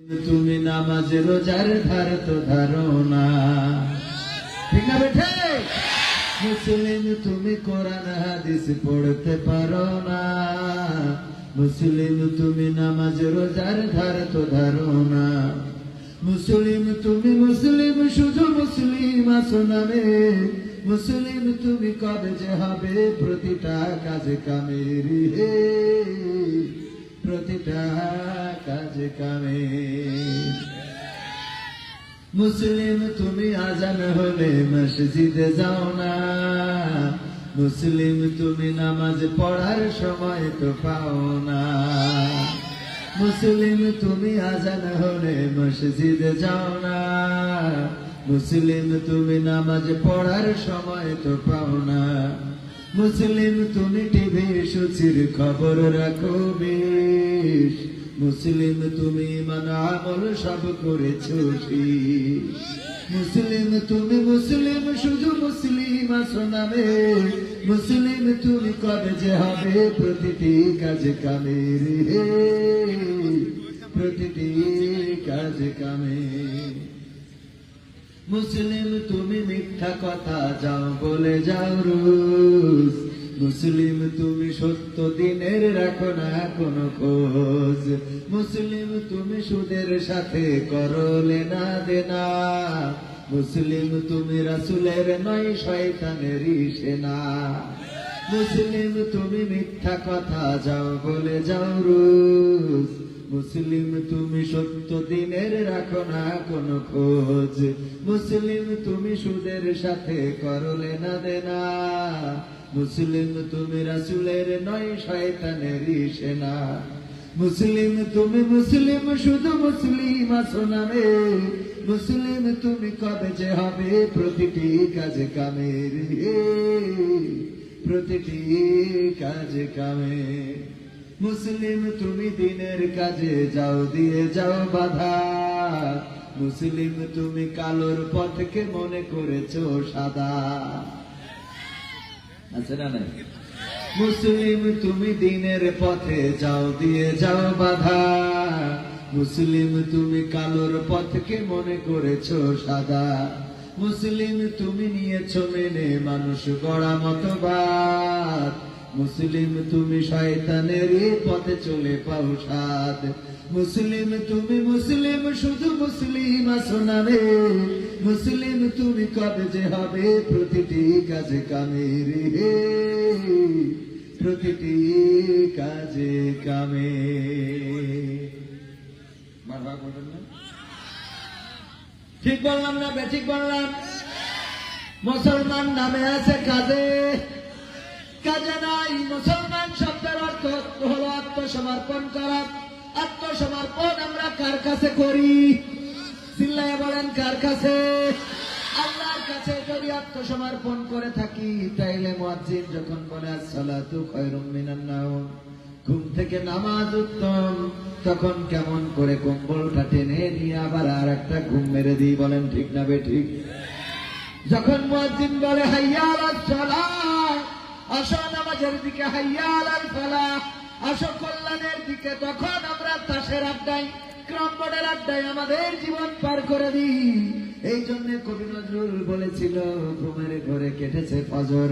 তুমি নামাজ রোজার ধার তো ধারো না, ঠিক না বেঠে? মুসলিম তুমি কোরআন হাদিস পড়তে পারো না, মুসলিম তুমি নামাজ রোজার ধার তো ধারো না, মুসলিম তুমি মুসলিম শুধু মুসলিম আছো নামে, মুসলিম তুমি কবে যে হবে প্রতিটা কাজে কামের হে, প্রতিটা কাজে কামের। মুসলিম তুমি আজান হলে মসজিদে যাও না, মুসলিম তুমি নামাজ পড়ার সময় তো পাও না, মুসলিম তুমি আজান হলে মসজিদে যাও না, মুসলিম তুমি নামাজ পড়ার সময় তো পাও না, মুসলিম তুমি টিভি সূচির খবর রাখো বেশ, মুসলিম তুমি মান আমল সব করেছো ঠিক, মুসলিম তুমি মুসলিম শুধু মুসলিম আছো নামে, মুসলিম তুমি কবে যে হবে প্রতিটি কাজে কামের হে, প্রতিটি কাজে কামের। মুসলিম তুমি মিথ্যা কথা যাও বলে যাও রোজ, মুসলিম তুমি সত্য দিনের রাখো না কোনো খোঁজ, মুসলিম তুমি সুদের সাথে করো লেনা দেনা, মুসলিম তুমি রাসূলের নয় শয়তানেরই সেনা, মুসলিম তুমি মিথ্যা কথা যাও বলে যাও রোজ, মুসলিম তুমি সত্য দিনের রাখো না কোনো খোঁজ, মুসলিম তুমি সুদের সাথে করো লেনা দেনা, মুসলিম তুমি রাসূলের নয় শয়তানেরই সেনা, মুসলিম তুমি মুসলিম শুধু মুসলিম আছো নামে, মুসলিম তুমি কবে যে হবে প্রতিটি কাজে কামের হে, প্রতিটি কাজে কামের। মুসলিম তুমি দিনের কাজে যাও দিয়ে যাও বাধা, মুসলিম তুমি কালোর পথকে মনে করেছো সাদা, আছে না নাই? মুসলিম তুমি দিনের পথে যাও দিয়ে যাও বাধা, মুসলিম তুমি কালোর পথকে মনে করেছো সাদা, মুসলিম তুমি নিয়েছো মেনে মানুষ গড়া মতবাদ, মুসলিম তুমি শয়তানের পথে চলে পাও সাদ, মুসলিম তুমি মুসলিম শুধু মুসলিম আছো নামে, মুসলিম তুমি কবে যে হবে প্রতিটি কাজে কামের হে, প্রতিটি কাজে কামের। ঠিক বললাম না বেঠিক বললাম? মুসলমান নামে আছে কাজে, কাজে নাই। মুসলমান শব্দের অর্থ হলো আত্মসমর্পণ করা। আত্মসমর্পণ আমরা কার কাছে করি? চিল্লায়ে বলেন কার কাছে? আল্লাহর কাছে যদি আত্মসমর্পণ করে থাকি, তাইলে মুয়াজ্জিন যখন বলে আসসালাতু খায়রুম মিনান নাওম, ঘুম থেকে নামাজ উত্তম, তখন কেমন করে কম্বলটা টেনে নিয়ে আবার আর একটা ঘুম মেরে দিই। বলেন ঠিক না বেঠিক? যখন মুয়াজ্জিন বলে হাইয়া আলাস সালাহ, আসো নামাজের দিকে, হাইয়া আলাল ফালাহ, আসো কল্যাণের দিকে, তখন আমরা তাসের আড্ডায়, ক্রমবোর্ডের আড্ডায় আমাদের জীবন পার করে দিই। এই জন্য কবি নজরুল বলেছিল, ঘুমের ঘরে কেটেছে ফজর,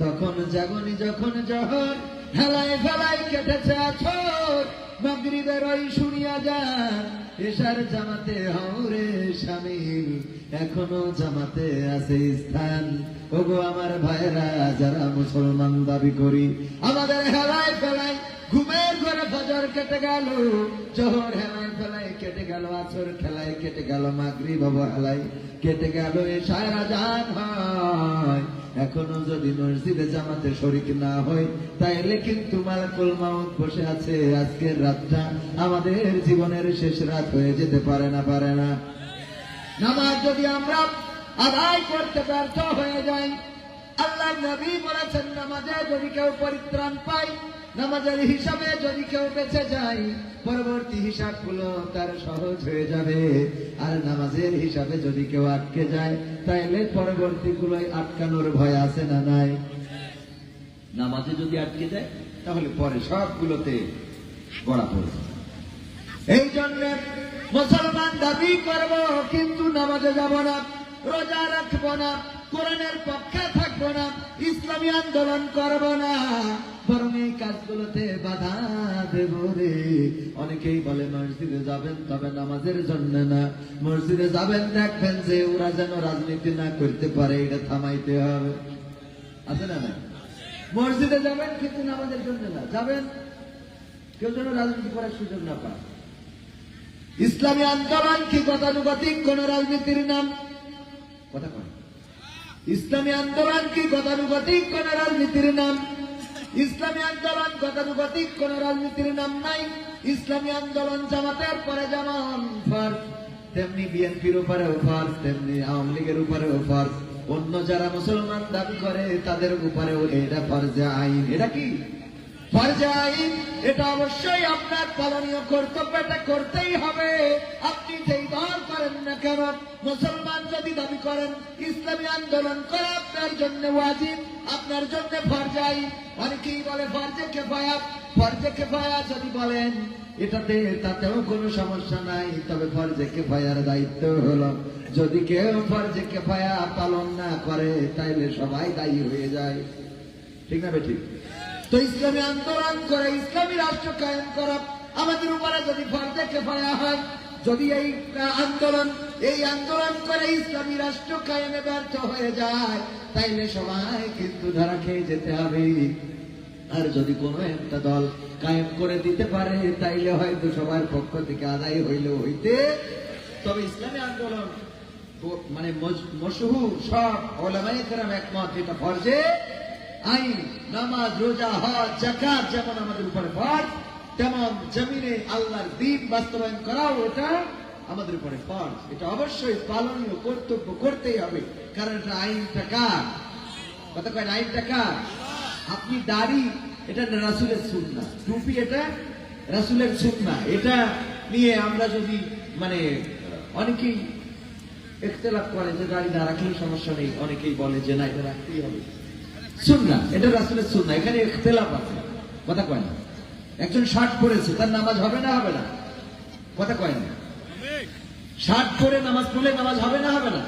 তখন জাগনি যখন জহর, হেলায় ফেলায় কেটেছে আছর, মাগরিবের ওই শুনিয়া যান, এশার জামাতে হওরে শামিল, এখনো জামাতে আছে স্থান। ওগো আমার ভাইরা যারা মুসলমান দাবি করি, আমাদের হেলায় ফেলায় ঘুমের ঘরে ফজর কেটে গেল, জোহর হেলায় ফেলায় কেটে গেল, আসর খেলায় কেটে গেল, মাগরিব হেলায় কেটে গেল, এশার আজান হয়। এখনো যদি মসজিদে জামাতে শরীক না হয়, তাইলে কিন্তু মালাকুল মাউত বসে আছে। আজকের রাতটা আমাদের জীবনের শেষ রাত হয়ে যেতে পারে না, পারে না? নামাজ যদি আমরা আদায় করতে ব্যর্থ হয়ে যাই, আল্লাহর নবী বলেছেন, নামাজে যদি কেউ পরিত্রাণ পায়, নামাজের হিসাবে যদি কেউ বেঁচে যায়, পরবর্তী হিসাবগুলো তার সহজ হয়ে যাবে। আর নামাজের হিসাবে যদি কেউ আটকে যায়, তাইলে পরবর্তীগুলোই আটকানোর ভয় আছে না নাই? নামাজে যদি আটকে যায়, তাহলে পরে সবগুলোতে গড়া পড়বে। এই জন্য মুসলমান দাবি করব কিন্তু নামাজে যাব না, রোজা রাখব না, কোরআনের পক্ষে থাকবো না, ইসলামী আন্দোলন করব না, বরং এই কাজগুলোতে বাধা দেব রে। অনেকেই বলে মসজিদে যাবেন তবে নামাজের জন্য না, মসজিদে যাবেন দেখবেন যে ওরা যেন রাজনীতি না করতে পারে, এটা থামাইতে হবে। আছে না না? মসজিদে যাবেন কিন্তু নামাজের জন্য না, যাবেন কেউ যেন রাজনীতি করার সুযোগ না পায়। ইসলামী আন্দোলন কি গতানুগতিক কোন রাজনীতির নাম? কথা কয়। ইসলামী আন্দোলন কি গতানুগতিক কোন রাজনীতির নাম? ইসলামী আন্দোলন গতানুগতিক কোন রাজনীতির নাম নাই। ইসলামী আন্দোলন জামাতের পরে যেমন ফরজ, তেমনি বিএনপির উপরেও ফরজ, তেমনি আওয়ামী লীগের উপরেও ফরজ, অন্য যারা মুসলমান দাবি করে তাদের উপরেও এটা ফরজে আইন। এটা কি ফরজে আইন? এটা অবশ্যই আপনার পালনীয় কর্তব্য, এটা করতেই হবে। আপনি যেই দল করেন না কেন, মুসলমান যদি দাবি করেন ইসলামী আন্দোলন করা আপনার জন্য ওয়াজিব, আপনার জন্য ফরজে আইন। অনেকেই বলে ফরজে কিফায়া, ফরজে কিফায়া যদি বলেন এটাতে তাতেও কোনো সমস্যা নাই, তবে ফরজে কিফায়ার দায়িত্ব হলো যদি কেউ ফরজে কিফায়া পালন না করে তাইলে সবাই দায়ী হয়ে যায়। ঠিক না বেঠিক? তো ইসলামী আন্দোলন করে ইসলামী রাষ্ট্র কায়েম করা আমাদের উপরে যদি ফরজে কিফায়া হয়, যদি এই আন্দোলন করে ইসলামী রাষ্ট্র কায়েমে ব্যর্থ হয়ে যায় তাইলে সবাই কিন্তু ধরা খেয়ে যেতে হবে। আর যদি কোনো একটা দল কায়েম করে দিতে পারে তাইলে হয়তো সবার পক্ষ থেকে আদায় হইলেও হইতে, তবে ইসলামী আন্দোলন মানে মশহুর সব উলামায়ে কেরাম একমত এটা ফরজে আইন। নামাজ, রোজা, হজ, যাকাত যেমন আমাদের উপরে ফরজ, তেমন জমিনে আল্লাহর দ্বীন বাস্তবায়ন করাও এটা আমাদের উপরে ফরজ। এটা অবশ্যই পালনীয় কর্তব্য, করতেই হবে, কারণ এটা আইনটা কার? কথা কয়, আইনটা কার? আপনি দাড়ি, এটা রাসূলের সুন্নাহ, টুপি এটা রাসূলের সুন্নাহ, এটা নিয়ে আমরা যদি মানে অনেকেই ইখতিলাফ করে যে দাড়ি না রাখলেই সমস্যা নেই, অনেকেই বলে যে না এটা রাখতেই হবে, সুন্নাহ, এটা রাসূলের সুন্নাহ, এখানে ইখতিলাফ আছে। কথা কয় না? একজন শার্ট পরেছে, তার নামাজ হবে না হবে না? কথা কয় না? শার্ট পরে নামাজ পড়লে নামাজ হবে না হবে না?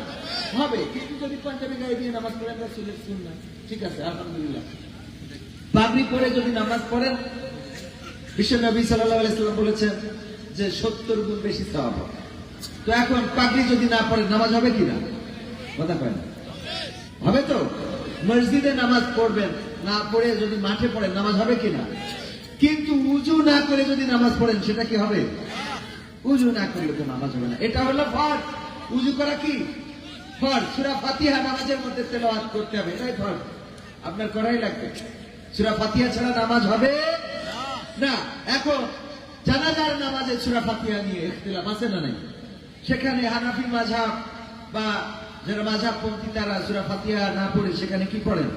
হবে। কিন্তু যদি পাঞ্জাবি গায়ে দিয়ে নামাজ পড়েন রাসূলের সুন্নাহ, ঠিক আছে, আলহামদুলিল্লাহ। পাগড়ি পরে যদি নামাজ পড়েন, বিশ্ব নবী সাল্লাল্লাহু আলাইহি ওয়াসাল্লাম বলেছেন যে 70 গুণ বেশি সওয়াব হবে। তো এখন পাগড়ি যদি না পড়েন নামাজ হবে কিনা? কথা কয় না? হবে তো? মসজিদে নামাজ পড়বেন, না পড়ে যদি মাঠে পড়েন নামাজ হবে কিনা? কিন্তু উজু না করে যদি নামাজ পড়েন সেটা কি হবে? উজু না করলে তো নামাজ হবে না। এটা হলো ফরজ। উজু করা কি ফরজ? সূরা ফাতিহা নামাজের মধ্যে তেলাওয়াত করতে হবে, এটাই ফরজ, আপনার করাই লাগবে। সূরা ফাতিহা ছাড়া নামাজ হবে না। এখন জানাজার নামাজে সূরা ফাতিহা নিয়ে ইখতিলাফ আছে না নাই? সেখানে হানাফি মাযহাব বা যারা মাযহাবপন্থী তারা সূরা ফাতিহা না পড়ে সেখানে কি পড়েন?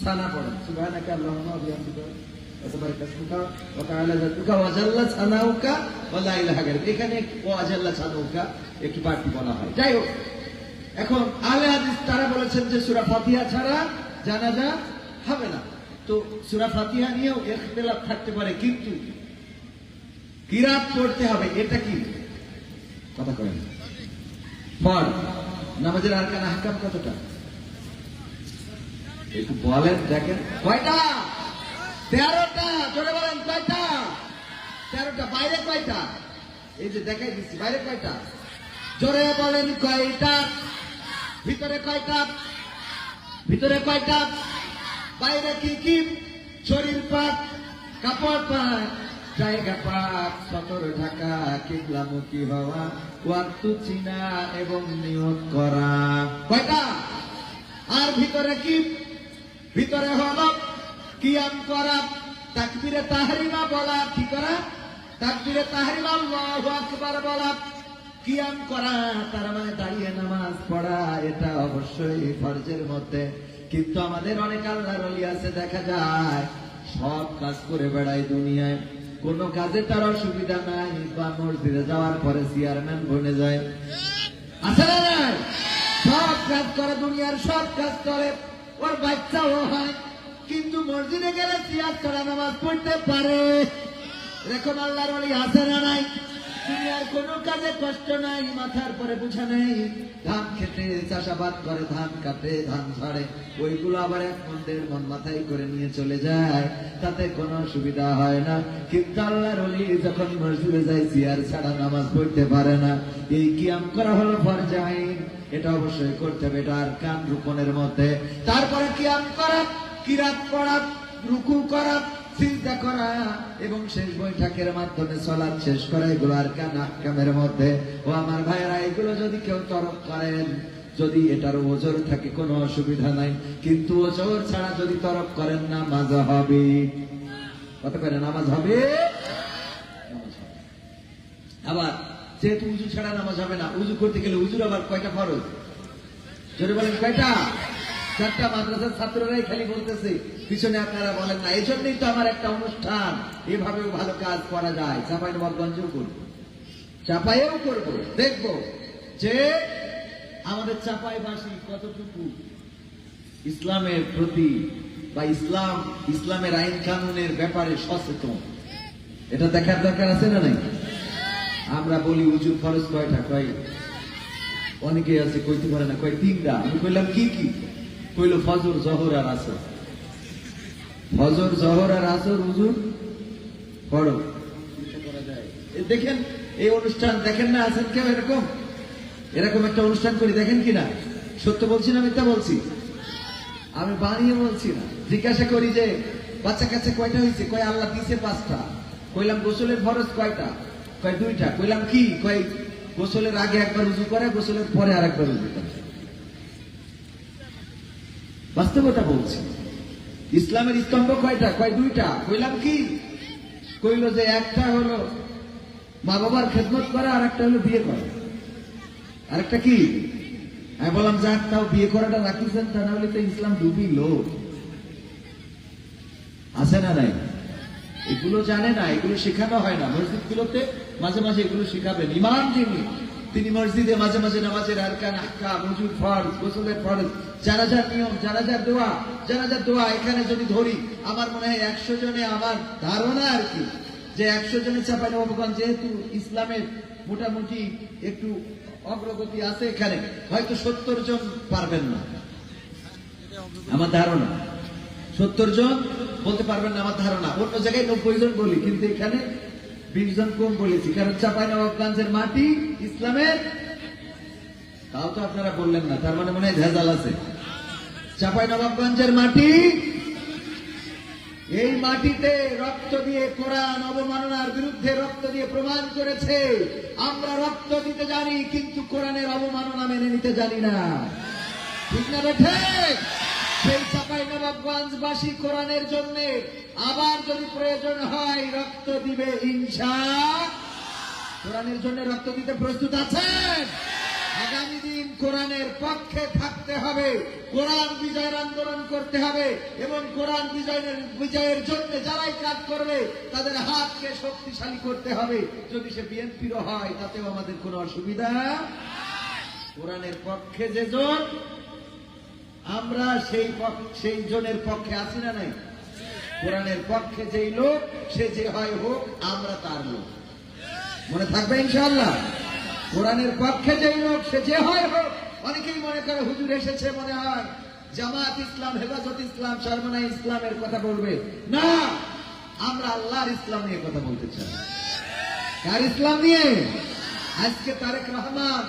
সানা পড়েন, সুবহানাকা আল্লাহুম্মা ওয়া বিহামদিকা ওয়া তাবারাকা ইসমুকা ওয়া তাআলা জাতুকা ওয়া জাল্লা সানাউকা ওয়া লা ইলাহা গায়রুক। এখানে ওয়া জাল্লা সানাউকা একটু বাড়তি বলা হয়। যাই হোক, এখন আহলে হাদিস তারা বলেছেন যে সূরা ফাতিহা ছাড়া জানাজা হবে না। তো সূরা ফাতিহা নিয়েও ইখতিলাফ থাকতে পারে, কিন্তু কিরাত পড়তে হবে, এটা কি? কথা কয় না? ফরজ। নামাজের আরকান আহকাম কতটা একটু বলেন, দেখেন। কয়টা? 13টা। জোরে বলেন, কয়টা? 13টা। বাইরে কয়টা? এই যে দেখাই দিচ্ছি, বাইরে কয়টা? জোরে বলেন, কয়টা? ভিতরে কয়টা? ভিতরে কয়টা? বাইরে কি কি? শরীর পাক, কাপড় পাক, জায়গা পাক, সতর ঢাকা, কিবলামুখী হওয়া, ওয়াক্ত চিনা এবং নিয়ত করা। কয়টা? আর ভিতরে কি? ভিতরে হলো কিয়াম করা, তাকবীরে তাহরিমা বলা, কি করা? তাকবীরে তাহরিমা, আল্লাহু আকবার বলা, কিয়াম করা, তার মানে দাঁড়িয়ে নামাজ পড়া, এটা অবশ্যই ফরজের মধ্যে। কিন্তু আমাদের অনেক আল্লাহর ওলি আছে, দেখা যায় সব কাজ করে বেড়ায় দুনিয়ায়, কোন কাজে তার অসুবিধা নাই, বা মসজিদে যাওয়ার পরে চেয়ারম্যান বনে যায়, আছে না নাই? সব কাজ করে, দুনিয়ার সব কাজ করে, ওর বাচ্চাও হয়, কিন্তু মসজিদে গেলে চেয়ার ছাড়া নামাজ পড়তে পারে। এরকম আল্লাহর ওলি আছে না নাই? দুনিয়ার কোনো কাজে কষ্ট নাই, মাথার পরে বোঝা নেই। ধান খেতে চাষাবাদ করে, ধান কাটে, ধান ঝাড়ে, ওইগুলো আবার 1 মণ 1.5 মণ মাথায় করে নিয়ে চলে যায়, তাতে কোনো সুবিধা হয় না। কিন্তু আল্লাহর ওলি যখন মসজিদে যায় চেয়ার ছাড়া নামাজ পড়তে পারে না। এই কিয়াম করা হলো ফরজ আইন, এটা অবশ্যই করতে হবে, এটা আরকান রুকনের মধ্যে। তারপরে কিয়াম করা, কিরাত পড়া, রুকু করা, সিজদা করা এবং শেষ বৈঠকের মাধ্যমে সালাত শেষ করা, এগুলো আরকান আহকামের মধ্যে। ও আমার ভাইয়েরা, এগুলো যদি কেউ তরক করেন, যদি এটার ওজর থাকে কোনো অসুবিধা নাই, কিন্তু ওজর ছাড়া যদি তরক করেন নামাজ হবে। কত করে নামাজ হবে? আবার যেহেতু উজু ছাড়া নামাজ হবে না, উজু করতে গেলে উজুর আবার কয়টা ফরজ? যদি বলেন কয়টা? 4টা। মাদ্রাসার ছাত্ররাই খালি বলতেছে, পিছনে আপনারা বলেন না। এই জন্যই তো আমার একটা অনুষ্ঠান, এভাবেও ভালো কাজ করা যায়। চাঁপাইনবাবগঞ্জেও করবো, চাঁপাইয়েও করবো, দেখবো যে আমাদের চাঁপাইবাসী কতটুকু ইসলামের প্রতি বা ইসলামের আইন কানুনের ব্যাপারে সচেতন, এটা দেখার দরকার আছে না নাই? আমরা বলি উজুর ফরজ কয়টা, কয় অনেকে আছে কইতে পারে না, কয় 3টা। আমি কইলাম কি কি? কইল ফজর, জোহর আর আসর। ফজর, জোহর আর আসর উজুর পড়ো। দেখেন এই অনুষ্ঠান দেখেন না, আছেন কেউ এরকম? এরকম একটা অনুষ্ঠান করি, দেখেন কিনা? সত্য বলছি না মিথ্যা বলছি? আমি বানিয়ে বলছি না। জিজ্ঞাসা করি যে বাচ্চা কাছে কয়টা হয়েছে, কয় আল্লাহ দিছে 5টা। কইলাম গোসলের ফরজ কয়টা, কয় 2টা। কইলাম কি, কয় গোসলের আগে একবার উজু করে, গোসলের পরে আর একবার উজু করে। বাস্তবতা বলছি। ইসলামের স্তম্ভ কয়টা, কয় 2টা। কইলাম কি, কইল যে একটা হলো মা বাবার খেদমত করা, আর একটা হলো বিয়ে করা। আরেকটা কি? আমি বললাম যাক, তাও বিয়ে করাটা রাখিছেন, তা না হলে তো ইসলাম ডুবিল। আছে না নাই? এগুলো জানে না, এগুলো শেখানো হয় না। মসজিদগুলোতে মাঝে মাঝে এগুলো শেখাবেন। ইমাম যিনি, তিনি মসজিদে মাঝে মাঝে নামাজের আরকান, আহকাম, ওযুর ফরজ, গোসলের ফরজ, জানাজার নিয়ম, জানাজার দোয়া এখানে যদি ধরি, আমার মনে হয় 100 জনে, আমার ধারণা আর কি, যে 100 জনে চাঁপাইনবাবগঞ্জ যেহেতু ইসলামের মোটামুটি একটু অগ্রগতি আছে, এখানে হয়তো 70 জন পারবেন না, আমার ধারণা। 70 জন বলতে পারবেন না, আমার ধারণা। অন্য জায়গায় 90 জন বলি, কিন্তু এখানে 20 জন কম বলেছি, কারণ চাঁপাইনবাবগঞ্জের মাটি ইসলামের। তাও তো আপনারা বললেন না, তার মানে মনে হয় ভেজাল আছে। চাঁপাইনবাবগঞ্জের মাটি, এই মাটিতে রক্ত দিয়ে কোরআন অবমাননার বিরুদ্ধে রক্ত দিয়ে প্রমাণ করেছে। আমরা রক্ত দিতে জানি, কিন্তু কোরআনের অবমাননা মেনে নিতে জানি না। ঠিক না বেঠে? সেই চাঁপাইনবাবগঞ্জবাসী কোরআনের জন্য আবার যদি প্রয়োজন হয় রক্ত দিবে ইনশাআল্লাহ। কোরআনের জন্য রক্ত দিতে প্রস্তুত আছেন? আগামী দিন কোরআনের পক্ষে থাকতে হবে, কোরআন বিজয়ের আন্দোলন করতে হবে, এবং কোরআন বিজয়ের জন্য যারাই কাজ করবে তাদের হাতকে শক্তিশালী করতে হবে। যদি সে বিএনপিরও হয় তাতেও আমাদের কোনো অসুবিধা। কোরআনের পক্ষে যে জন, আমরা সেই জনের পক্ষে আছি না নাই? কোরআনের পক্ষে যেই লোক, সে যে হয় হোক, আমরা তার লোক। মনে থাকবে ইনশাআল্লাহ? কোরআনের পক্ষে যেই লোক, সে যে হয় হোক। অনেকেই মনে করে হুজুর এসেছে, মনে হয় জামাত ইসলাম, হেফাজত ইসলাম, শর্মনা ইসলামের কথা বলবে। না, আমরা আল্লাহর ইসলাম নিয়ে কথা বলতে চাই। কার ইসলাম নিয়ে? আজকে তারেক রহমান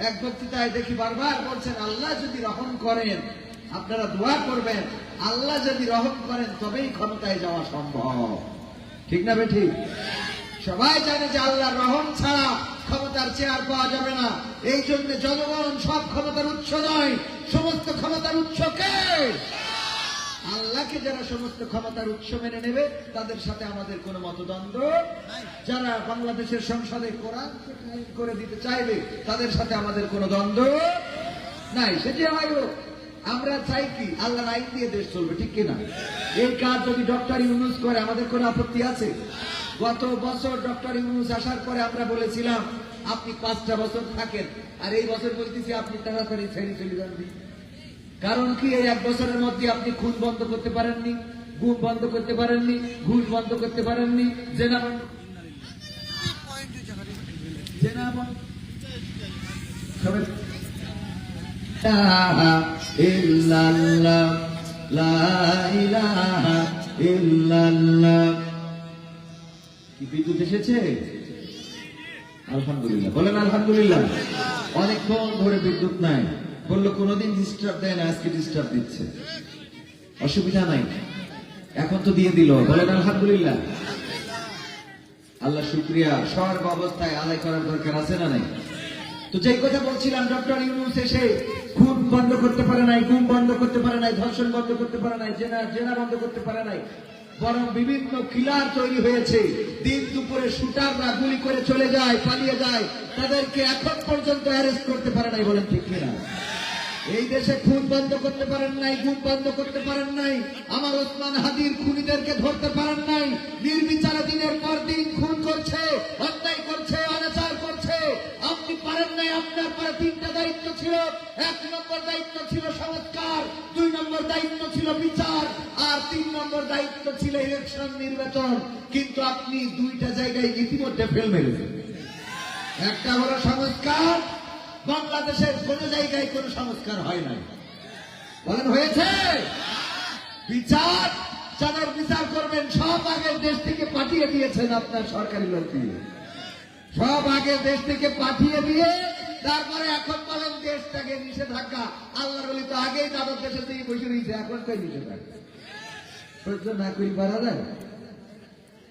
এক বক্তৃতায় দেখি বারবার বলছেন, আল্লাহ যদি রহম করেন, আপনারা দোয়া করবেন, আল্লাহ যদি রহম করেন তবেই ক্ষমতায় যাওয়া সম্ভব। ঠিক না বেঠিক? সবাই জানে যে আল্লাহর রহম ছাড়া ক্ষমতার চেয়ার পাওয়া যাবে না। এই জন্য জনগণ সব ক্ষমতার উৎস নয়, সমস্ত ক্ষমতার উৎস কে? আল্লাহকে যারা সমস্ত ক্ষমতার উৎস মেনে নেবে, তাদের সাথে আমাদের কোনো মতদ্বন্দ্ব। যারা বাংলাদেশের সংসদে কোরআন করে দিতে চাইবে, তাদের সাথে আমাদের কোনো দ্বন্দ্ব নাই। সেটি হয় হোক। আমরা চাই কি, আল্লাহর আইন দিয়ে দেশ চলবে, ঠিক কিনা? এই কাজ যদি ডক্টর ইউনূস করে, আমাদের কোনো আপত্তি আছে? গত বছর ডক্টর ইউনূস আসার পরে আমরা বলেছিলাম আপনি 5টা বছর থাকেন, আর এই বছর বলতেছি আপনি তাড়াতাড়ি ছেড়ে চলে যান। কারণ কি, এই 1 বছরের মধ্যে আপনি খুন বন্ধ করতে পারেননি, গুম বন্ধ করতে পারেননি, ঘুষ বন্ধ করতে পারেননি, জেনা বন্ধ সবাই ইলাহা ইল্লাল্লাহ, লা ইলাহা ইল্লাল্লাহ। কি বিদ্যুৎ এসেছে? আলহামদুলিল্লাহ, বলেন আলহামদুলিল্লাহ। অনেকক্ষণ ধরে বিদ্যুৎ নাই, বললো কোনোদিন ডিস্টার্ব দেয় না, আজকে ডিস্টার্ব দিচ্ছে। অসুবিধা নাই, এখন তো দিয়ে দিল, বলেন আলহামদুলিল্লাহ। আল্লাহ শুকরিয়া। সর্ব অবস্থায় আদায় করার দরকার আছে না নাই? তো যেই কথা বলছিলাম, ডক্টর ইউনূস এসে খুন বন্ধ করতে পারে নাই, গুম বন্ধ করতে পারে নাই, ধর্ষণ বন্ধ করতে পারে নাই, জেনা বন্ধ করতে পারে নাই, বরং বিভিন্ন কিলার তৈরি হয়েছে। দিন দুপুরে শুটাররা গুলি করে চলে যায়, পালিয়ে যায়, তাদেরকে এখন পর্যন্ত অ্যারেস্ট করতে পারে নাই, বলেন ঠিক কিনা? এই দেশে খুন বন্ধ করতে পারেন নাই, গুম বন্ধ করতে পারেন নাই, আমার ওসমান হাদির খুনিদেরকে ধরতে পারেন নাই। নির্বিচারে দিনের পর দিন খুন করছে, অন্যায় করছে, অনাচার করছে। আপনি পারেন নাই। আপনার পরে তিনটা দায়িত্ব ছিল। 1 নম্বর দায়িত্ব ছিল সংস্কার, 2 নম্বর দায়িত্ব ছিল বিচার, আর 3 নম্বর দায়িত্ব ছিল ইলেকশন, নির্বাচন। কিন্তু আপনি 2টা জায়গায় ইতিমধ্যে ফেল মেরেছেন। একটা হলো সংস্কার, বাংলাদেশের কোন জায়গায় কোন সংস্কার হয় নাই, বলেন হয়েছে? বিচার, যাদের বিচার করবেন সব আগের দেশ থেকে পাঠিয়ে দিয়েছেন আপনার সরকারি লোক দিয়ে, সব আগের দেশ থেকে পাঠিয়ে দিয়ে তারপরে এখন বলেন দেশটাকে নিষেধাজ্ঞা। আল্লাহর ওলি তো আগেই তাদের দেশে থেকে বসে রয়েছে, এখন কই নিষেধাজ্ঞা? সহ্য না করি পারা যায়?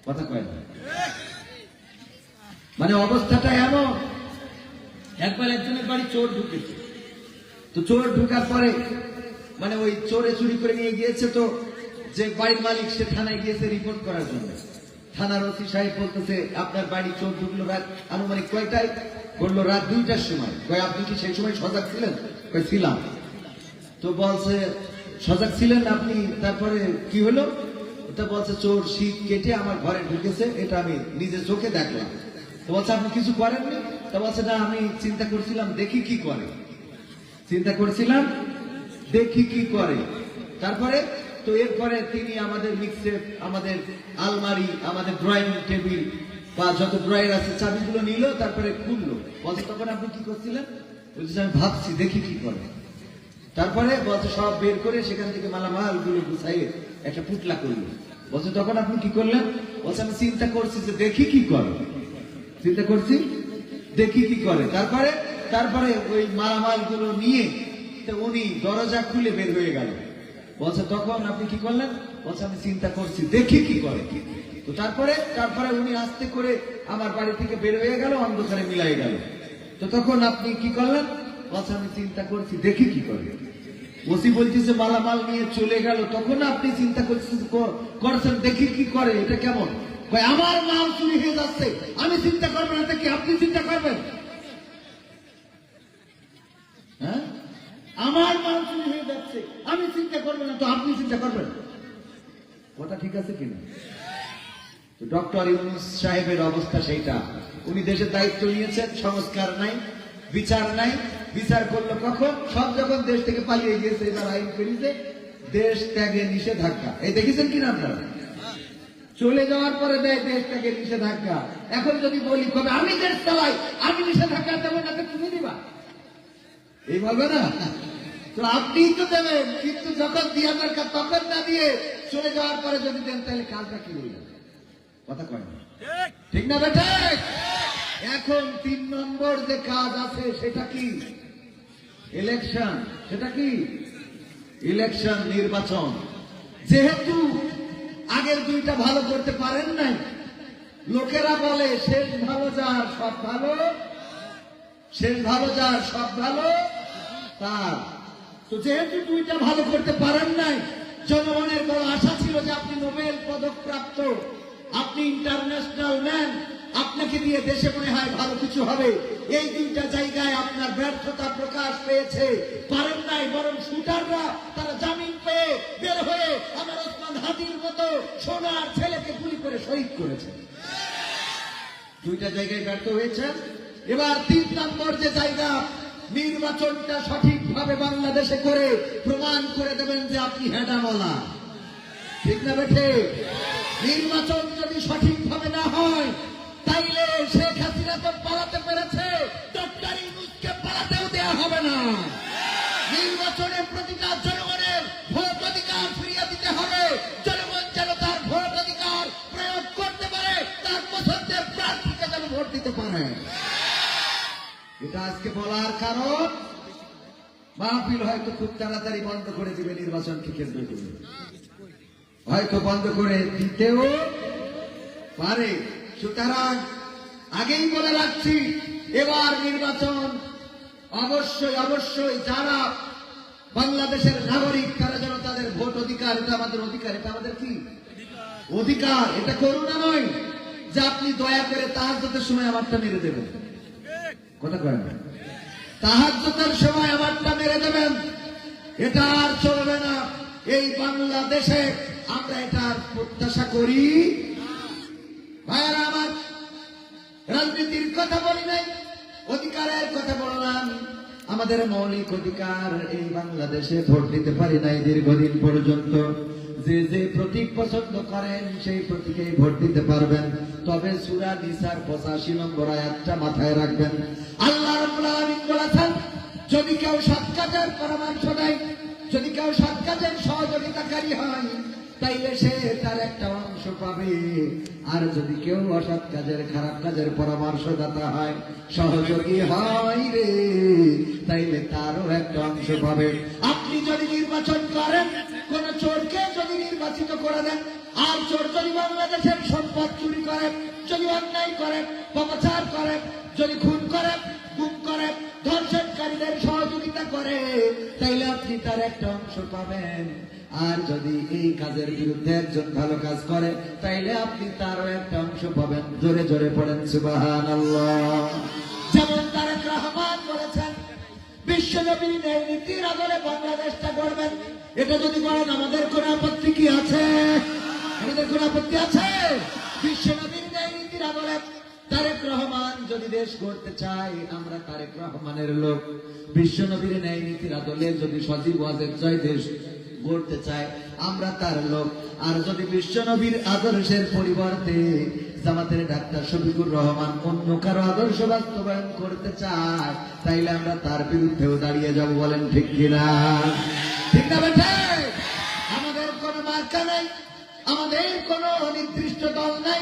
কথা কয় না। মানে অবস্থাটা এমন, একবার একজনের বাড়ি চোর ঢুকেছে, তো চোর ঢুকার পরে মানে ওই চোরে চুরি করে নিয়ে গিয়েছে, তো যে বাড়ির মালিক সে থানায় গিয়েছে রিপোর্ট করার জন্য। থানার ওসি সাহেব বলতেছে আপনার বাড়ি চোর ঢুকলো রাত আনুমানিক কয়টায়? বললো রাত 2টার সময়। কয় আপনি কি সেই সময় সজাগ ছিলেন? কয় ছিলাম। তো বলছে সজাগ ছিলেন আপনি, তারপরে কি হলো? ওটা বলছে চোর শীত কেটে আমার ঘরে ঢুকেছে, এটা আমি নিজের চোখে দেখলাম। তো বলছে আপনি কিছু করেননি? তা বলছে না, আমি চিন্তা করছিলাম দেখি কি করে, চিন্তা করছিলাম দেখি কি করে। তারপরে তো এরপরে তিনি আমাদের মিক্সেপ, আমাদের আলমারি, আমাদের ড্রয়িং টেবিল বা যত ড্রয়ার আছে চাবিগুলো নিল, তারপরে খুললো। বলছে তখন আপনি কি করছিলেন? বলছে আমি ভাবছি দেখি কি করে। তারপরে বলছে সব বের করে সেখান থেকে মালামাল গুলো গুছাইয়ে একটা পুটলা করলো। বলছে তখন আপনি কি করলেন? বলছে আমি চিন্তা করছি যে দেখি কি করে, চিন্তা করছি দেখি কি করে। তারপরে তারপরে ওই মালামাল গুলো নিয়ে উনি দরজা খুলে বের হয়ে গেল। বলছে তখন আপনি কি করলেন? বলছে আমি চিন্তা করছি দেখি কি করে। তো তারপরে তারপরে উনি আস্তে করে আমার বাড়ি থেকে বের হয়ে গেল, অন্ধকারে মিলাই গেল। তো তখন আপনি কি করলেন? বলছে আমি চিন্তা করছি দেখি কি করে। ওসি বলছে মালামাল নিয়ে চলে গেল, তখন আপনি চিন্তা করছেন দেখি কি করে। এটা কেমন? আমার মাল চুরি হয়ে যাচ্ছে, আমি চিন্তা করবো না, কি আপনি চিন্তা করবেন? হ্যাঁ, আমার মাল চুরি হয়ে যাচ্ছে, আমি চিন্তা করবো না, তো আপনি চিন্তা করবেন? কথা ঠিক আছে কিনা? তো ডক্টর ইউনূস সাহেবের অবস্থা সেইটা। উনি দেশের দায়িত্ব নিয়েছেন, সংস্কার নাই, বিচার নাই। বিচার করলো কখন? সব যখন দেশ থেকে পালিয়ে গিয়েছে, এবার আইন করেছে দেশ ত্যাগে নিষেধাজ্ঞা। এই দেখেছেন কিনা আপনারা? চলে যাওয়ার পরে দেয় দেশ ত্যাগে নিষেধাজ্ঞা। এখন যদি বলি কবে আমি দেশ চালাই, আমি নিষেধাজ্ঞা দেবো না, তুমি দিবা? এই বলবে না? তো আপনিই তো দেবেন, কিন্তু যখন দিয়া দরকার তখন না দিয়ে চলে যাওয়ার পরে যদি দেন, তাহলে কাজটা কি হইল? কথা কয় না, ঠিক না বেটা? এখন 3 নম্বর যে কাজ আছে সেটা কি? ইলেকশন। সেটা কি? ইলেকশন, নির্বাচন। যেহেতু আগের 2টা ভালো করতে পারেন নাই, লোকেরা বলে শেষ ভালো যার সব ভালো, শেষ ভালো যার সব ভালো তার। তো যেহেতু 2টা ভালো করতে পারেন নাই, জনগণের বড় আশা ছিল যে আপনি নোবেল পদক প্রাপ্ত, আপনি ইন্টারন্যাশনাল ম্যান, আপনাকে দিয়ে দেশে মনে হয় ভালো কিছু হবে। এই 2টা জায়গায় আপনার ব্যর্থতা প্রকাশ পেয়েছে। পারেন নাই, বরং শুটাররা তারা জামিন পেয়ে বের হয়ে আমার ওসমান হাদির মতো সোনার ছেলেকে গুলি করে শহীদ করেছে। 2টা জায়গায় ব্যর্থ হয়েছে। এবার 3 নম্বর যে জায়গা, নির্বাচনটা সঠিকভাবে বাংলাদেশে করে প্রমাণ করে দেবেন যে আপনি হেডামলা, ঠিক না বেঠে? নির্বাচন যদি সঠিকভাবে না হয়, তাইলে শেখ হাসিনা তো পালাতে পেরেছে, ডক্টর না? নির্বাচনে প্রতিটা জনগণের ভোট অধিকার ফিরিয়ে দিতে হবে। জনগণ যেন তার ভোট অধিকার প্রয়োগ করতে পারে, তার পছন্দের প্রার্থীকে যেন ভোট দিতে পারে। এটা আজকে বলার কারণ মাহফিল হয়তো খুব তাড়াতাড়ি বন্ধ করে দিবে, নির্বাচনকে কেন্দ্র করে হয়তো বন্ধ করে দিতেও পারে। সুতরাং আগেই বলে রাখছি, এবার নির্বাচন অবশ্যই যারা বাংলাদেশের নাগরিক তারা যেন তাদের ভোট অধিকার, এটা আমাদের অধিকার, এটা আমাদের কি অধিকার, এটা করুণা নয় যে আপনি দয়া করে তাহাজ্জুদের সময় আমারটা মেরে দেবেন। কথা কয় না? তাহাজ্জুদের সময় আমারটা মেরে দেবেন, এটা আর চলবে না। এই বাংলাদেশে আমরা এটার প্রত্যাশা করি। ভাইয়েরা আমার, রাজনীতির কথা বলি নাই, অধিকারের কথা বললাম। আমাদের মৌলিক অধিকার, এই বাংলাদেশে ভোট দিতে পারি নাই দীর্ঘদিন পর্যন্ত। যে যে প্রতীক পছন্দ করেন সেই প্রতীকেই ভোট দিতে পারবেন। তবে সূরা নিসার 85 নম্বর আয়াতটা মাথায় রাখবেন। আল্লাহ রাব্বুল আলামিন বলেছেন, যদি কেউ সৎ কাজের পরামর্শ দেয়, যদি কেউ সৎ কাজের সহযোগিতাকারী হয়, তাইলে সে তার একটা অংশ পাবে। আর যদি কেউ অসৎ কাজের, খারাপ কাজের পরামর্শদাতা হয়, সহযোগী হয় রে, তাইলে তারও একটা অংশ পাবে। আপনি যদি নির্বাচন করেন, কোন চোরকে যদি নির্বাচিত করে দেন, আর চোর যদি বাংলাদেশের সম্পদ চুরি করে, যদি অন্যায় করে, অপচার করে, যদি খুন করে, গুম করে, ধর্ষণকারীদের সহযোগিতা করে, তাইলে আপনি তার একটা অংশ পাবেন। আর যদি এই কাজের বিরুদ্ধে একজন ভালো কাজ করে, তাইলে আপনি তারও একটা অংশ পাবেন। জোরে জোরে পড়েন সুবহানাল্লাহ। যেমন তারেক রহমান বলেছেন, বিশ্বনবীর ন্যায় নীতির আদলে বাংলাদেশটা গড়বেন। এটা যদি বলেন আমাদের কোন আপত্তি কি আছে? আমাদের কোন আপত্তি আছে? বিশ্বনবীর ন্যায় নীতির আদলে তারেক রহমান যদি দেশ গড়তে চায়, আমরা তারেক রহমানের লোক। বিশ্বনবীর ন্যায় নীতির আদলে যদি সজীব ওয়াজেদ জয় দেশ গড়তে চায়, আমরা তার লোক। আর যদি বিশ্বনবীর আদর্শের পরিবর্তে জামাতের ডাক্তার শফিকুর রহমান অন্য কারো আদর্শ বাস্তবায়ন করতে চায়, তাইলে আমরা তার বিরুদ্ধেও দাঁড়িয়ে যাব। বলেন ঠিক কিনা? ঠিক না বেঠে? আমাদের কোন মার্কা নাই, আমাদের কোন নির্দিষ্ট দল নাই।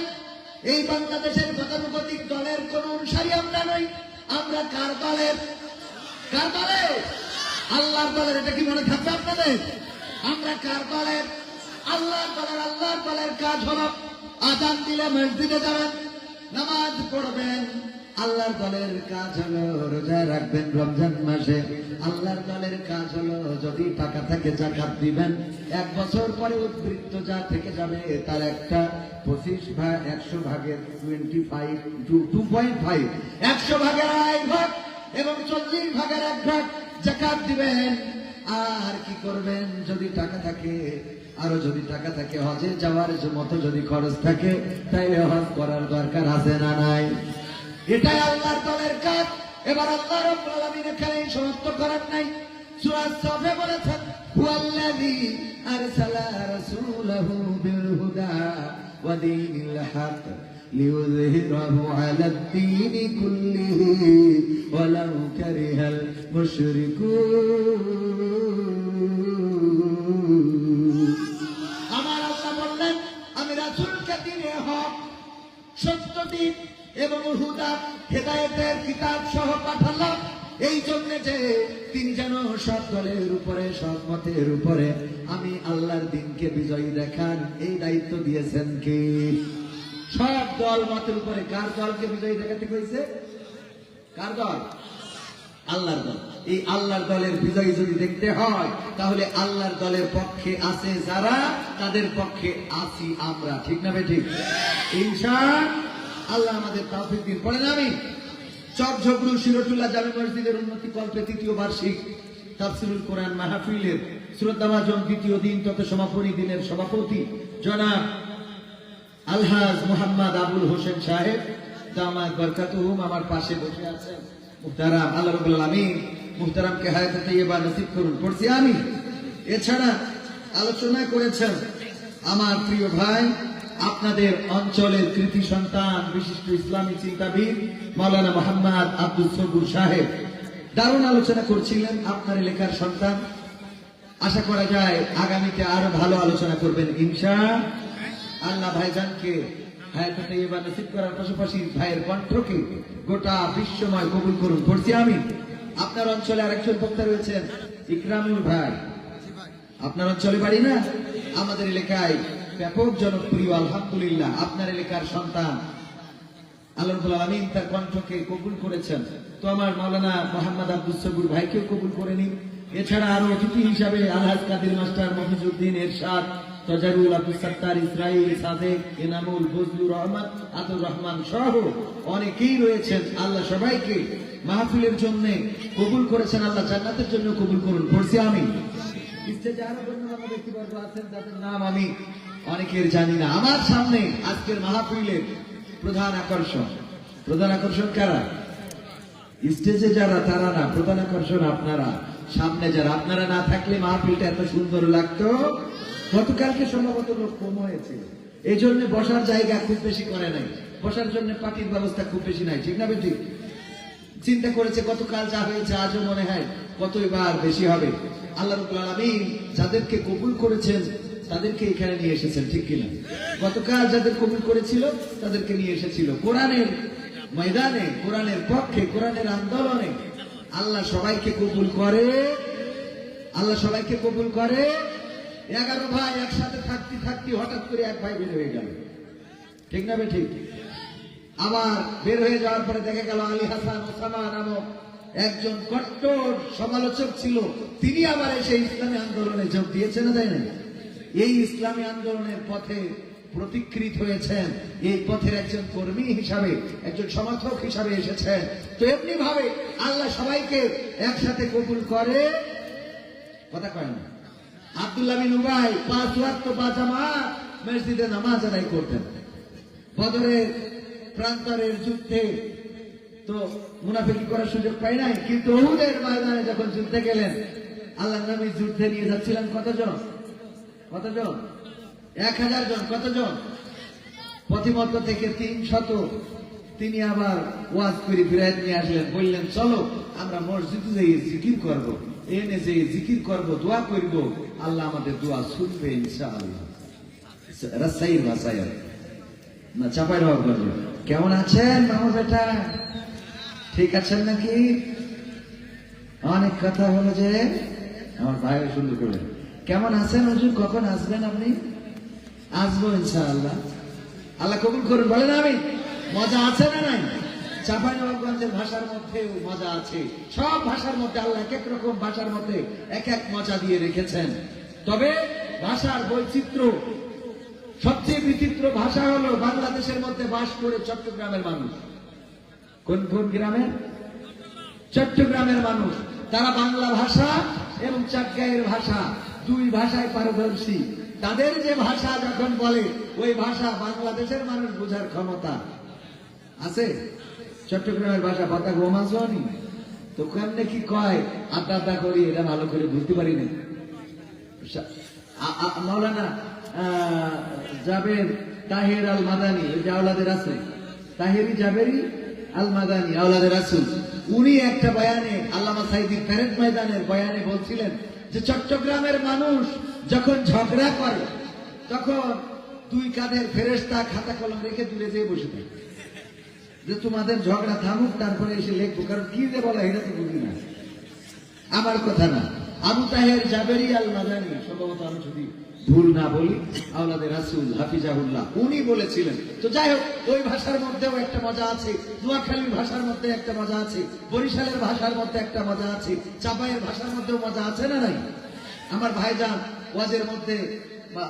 এই বাংলাদেশের গতানুগতিক দলের কোন অনুসারী আমরা নই। আমরা কার দলের? কার দলের? আল্লাহর দলের। এটা কি মনে থাকবে আপনাদের? আমরা কার দলের? আল্লাহর দলের। আল্লাহর দলের কাজ হলো আযান দিলে মসজিদে যাবেন, নামাজ পড়বেন। আল্লাহর দলের কাজ হলো রোজা রাখবেন রমজান মাসে। আল্লাহর দলের কাজ হলো যদি টাকা থাকে যাকাত দিবেন। 1 বছর পরে উদ্বৃত্ত যা থেকে যাবে তার একটা 25 ভাগ, 100 ভাগের 25 2.5, 100 ভাগের 1 ভাগ এবং 40 ভাগের 1 ভাগ যাকাত দিবেন। আর কি করবেন? যদি টাকা থাকে, আরো যদি টাকা থাকে, হজে যাওয়ার মতো যদি খরচ থাকে, তাইলে হজ করার দরকার আছে না নাই? এটাই আল্লাহর দলের কাজ। এবার আল্লাহ রাব্বুল আলামিন এখানে সমাপ্ত করেন নাই। সূরা সাফে বলেছেন, হুয়াল্লাযী আরসালা রাসূলাহু বিল হুদা ওয়া দীনিল হক লিইয়ুযহিরাহু আলাদ দীনি কুল্লিহি ওয়ালাউ কারিহাল মুশরিকুন। আমার আল্লাহ বললেন, আমি রাসূলকে দ্বীনে হক, সত্য দিন এবং হুদা, হেদায়েতের কিতাব সহ পাঠালাম, এই জন্য যে তিনি যেন সব দলের উপরে, সব মতের উপরে আমি আল্লাহর দিনকে বিজয়ী দেখান। এই দায়িত্ব দিয়েছেন কি? সব দল মতের উপরে। কার দলকে বিজয়ী দেখাতে হয়েছে? কার দল? আল্লাহর দল। এই আল্লাহর দলের বিজয়ী যদি দেখতে হয়, তাহলে আল্লাহর দলের পক্ষে আছে যারা, তাদের পক্ষে আছি আমরা। ঠিক না ঠিক? ইনশাআল্লাহ আমাদের তৌফিক দিন। পড়েন আমি চকঝগড়ু শিরোটুলা জামে মসজিদের উন্নতি কল্পে 3য় বার্ষিক তাফসীরুল কোরআন মাহফিলের শ্রদ্ধাভাজন 2য় দিন তথা সমাপনী দিনের সভাপতি জনাব আলহাজ মোহাম্মদ আবুল হোসেন সাহেব দামাত বরকাতুহুম আমার পাশে বসে আছেন। মুহতারাম, আল্লাহ রাব্বুল আলামিন মুহতারামকে হায়াতে তাইয়্যিবা নসিব করুন। পড়ছি আমি। এছাড়া আলোচনা করেছেন আমার প্রিয় ভাই, আপনাদের অঞ্চলের কৃতি সন্তান, বিশিষ্ট ইসলামী চিন্তাবিদ মাওলানা মোহাম্মদ আব্দুল সবুর সাহেব। দারুণ আলোচনা করছিলেন আপনার এলাকার সন্তান। আশা করা যায় আগামীতে আরো ভালো আলোচনা করবেন ইনশাআল্লাহ। ভাইজানকে হায়াতে তাইয়্যিবা নসিব করার পাশাপাশি ভাইয়ের কণ্ঠকে গোটা বিশ্বময় কবুল করুন। পড়ছি আমি। আপনার অঞ্চলে আরেকজন বক্তা রয়েছেন ইকরামুল ভাই, আপনার অঞ্চলে বাড়ি না? আমাদের এলাকায় ব্যাপক জনপ্রিয়, আলহামদুলিল্লাহ। আপনার এলাকার সন্তান, আল্লাহ রাব্বুল আলামিন তার কণ্ঠকে কবুল করেছেন। তো আমার মাওলানা মোহাম্মদ আব্দুস সবুর ভাইকেও কবুল করে নিন। এছাড়া আরো অতিথি হিসাবে আলহাজ কাদের মাস্টার, মফিজউদ্দিন, এরশাদ, তজারুল, আব্দুল সত্তার, ইসরাইল, সাদেক, এনামুল, ফজলুর রহমান, আতুর রহমান সহ অনেকেই রয়েছেন। আল্লাহ সবাইকে মাহফিলের জন্য কবুল করেছেন। আল্লাহ জান্নাতের জন্য কবুল করুন। পড়ছি আমি। স্টেজে আরো গণ্যমান্য ব্যক্তিবর্গ আছেন যাদের নাম আমি অনেকের জানি না। আমার সামনে আজকের মাহফিলের প্রধান আকর্ষণ কারা? স্টেজে যারা, তারা না, প্রধান আকর্ষণ আপনারা। সামনে যারা, আপনারা না থাকলে মাহফিলটা এত সুন্দর লাগতো। গতকালকে সম্ভবত লোক কম হয়েছে, এই জন্য বসার জায়গা খুব বেশি করে নাই, বসার জন্য পার্টির ব্যবস্থা খুব বেশি নাই, ঠিক না বেটি? চিন্তা করেছে গতকাল যা হয়েছে আজও মনে হয় কতবার বেশি হবে। আল্লাহ রাব্বুল আলামিন যাদেরকে কবুল করেছেন তাদেরকে এখানে নিয়ে এসেছেন, ঠিক কিনা? গতকাল যাদের কবুল করেছিল তাদেরকে নিয়ে এসেছিল কোরআনের ময়দানে, কোরআনের পক্ষে, কোরআনের আন্দোলনে। আল্লাহ সবাইকে কবুল করে, আল্লাহ সবাইকে কবুল করে। 11 ভাই একসাথে থাকতে হঠাৎ করে এক ভাই বের হয়ে গেল, ঠিক না বে ঠিক? আবার বের হয়ে যাওয়ার পরে দেখা গেল আলী হাসান ওসামা নামক একজন কট্টর সমালোচক ছিল, তিনি আবার এসে ইসলামী আন্দোলনে যোগ দিয়েছেন না, তাই না? এই ইসলামী আন্দোলনের পথে প্রতিকৃত হয়েছেন, এই পথের একজন কর্মী হিসাবে, একজন সমর্থক হিসাবে এসেছেন। তো এমনি ভাবে আল্লাহ সবাইকে একসাথে কবুল করে। কথা কয় না? আব্দুল্লাহ বিন উবাই 5 ওয়াক্ত 5 জামাত মসজিদে নামাজ আদায় করতেন। বদরের প্রান্তরের যুদ্ধে তো মুনাফিকি করার সুযোগ পাই নাই, কিন্তু উহুদের ময়দানে যখন যুদ্ধে গেলেন, আল্লাহর নবী যুদ্ধে নিয়ে যাচ্ছিলেন কতজন? 1000 জন। কতজন? প্রতিমধ্য থেকে 300। তিনি আবার ওয়াজ করে ফিরায় নিয়ে আসলেন, বললেন চলো আমরা মসজিদে যাই জিকির করবো, এনে যে জিকির করবো, দোয়া করবো, আল্লাহ আমাদের দোয়া শুনবে ইনশাআল্লাহ। রাজশাহীর ভাষায় না, চাপাই রহমান করবো। কেমন আছেন মামা বেটা? ঠিক আছেন নাকি? অনেক কথা হলো যে আমার ভাইও সুন্দর করলেন। কেমন আছেন হুজুর? কখন আসবেন আপনি? আসবো ইনশাআল্লাহ। আল্লাহ কবুল করুন। বলেন আমি। মজা আছে না নাই? চাঁপাইনবাবগঞ্জের ভাষার মধ্যে মজা আছে। সব ভাষার মধ্যে আল্লাহ এক এক রকম ভাষার মধ্যে এক এক মজা দিয়ে রেখেছেন। তবে ভাষার বৈচিত্র্য, সবচেয়ে বিচিত্র ভাষা হলো বাংলাদেশের মধ্যে বাস করে চট্টগ্রামের মানুষ। কোন কোন গ্রামের? চট্টগ্রামের মানুষ। তারা বাংলা ভাষা এবং চাটগাঁয়ের ভাষা, দুই ভাষায় পারদর্শী। তাদের যে ভাষা যখন বলে, ওই ভাষা বাংলাদেশের মানুষ বোঝার ক্ষমতা আছে। চট্টগ্রামের ভাষা পাতা গোমাজনি তো কেমনে কি কয়, আড্ডা করি, এটা ভালো করে বুঝতে পারি না। মাওলানা জাবের তাহের আল মাদানি, ওই যে আওলাদের আছে, তাহেরি জাবেরি আল মাদানি, আওলাদের রাসূল, উনি একটা বয়ানে, আল্লামা সাইদি প্যারেড ময়দানের বয়ানে বলছিলেন যে চট্টগ্রামের মানুষ যখন ঝগড়া করে তখন দুই কাঁধের ফেরেশতা খাতা কলম রেখে দূরে যেয়ে বসে থাকে, যে তোমাদের ঝগড়া থামুক, তারপরে এসে লিখবো। কারণ কি যে বলা এটা তো বুঝি না, আমার কথা না। আবু তাহের জাবেরি আল মাদানি, সম্ভবত আমি যদি ভুল না বলি, আওলাদের রাসূল হাফিজাহুল্লাহ, উনি বলেছিলেন। তো যাই হোক, ওই ভাষার মধ্যেও একটা মজা আছে, নোয়াখালীর ভাষার মধ্যে একটা মজা আছে, বরিশালের ভাষার মধ্যে একটা মজা আছে, চাপাইয়ের ভাষার মধ্যেও মজা আছে না নাই? আমার ভাইজান ওয়াজের মধ্যে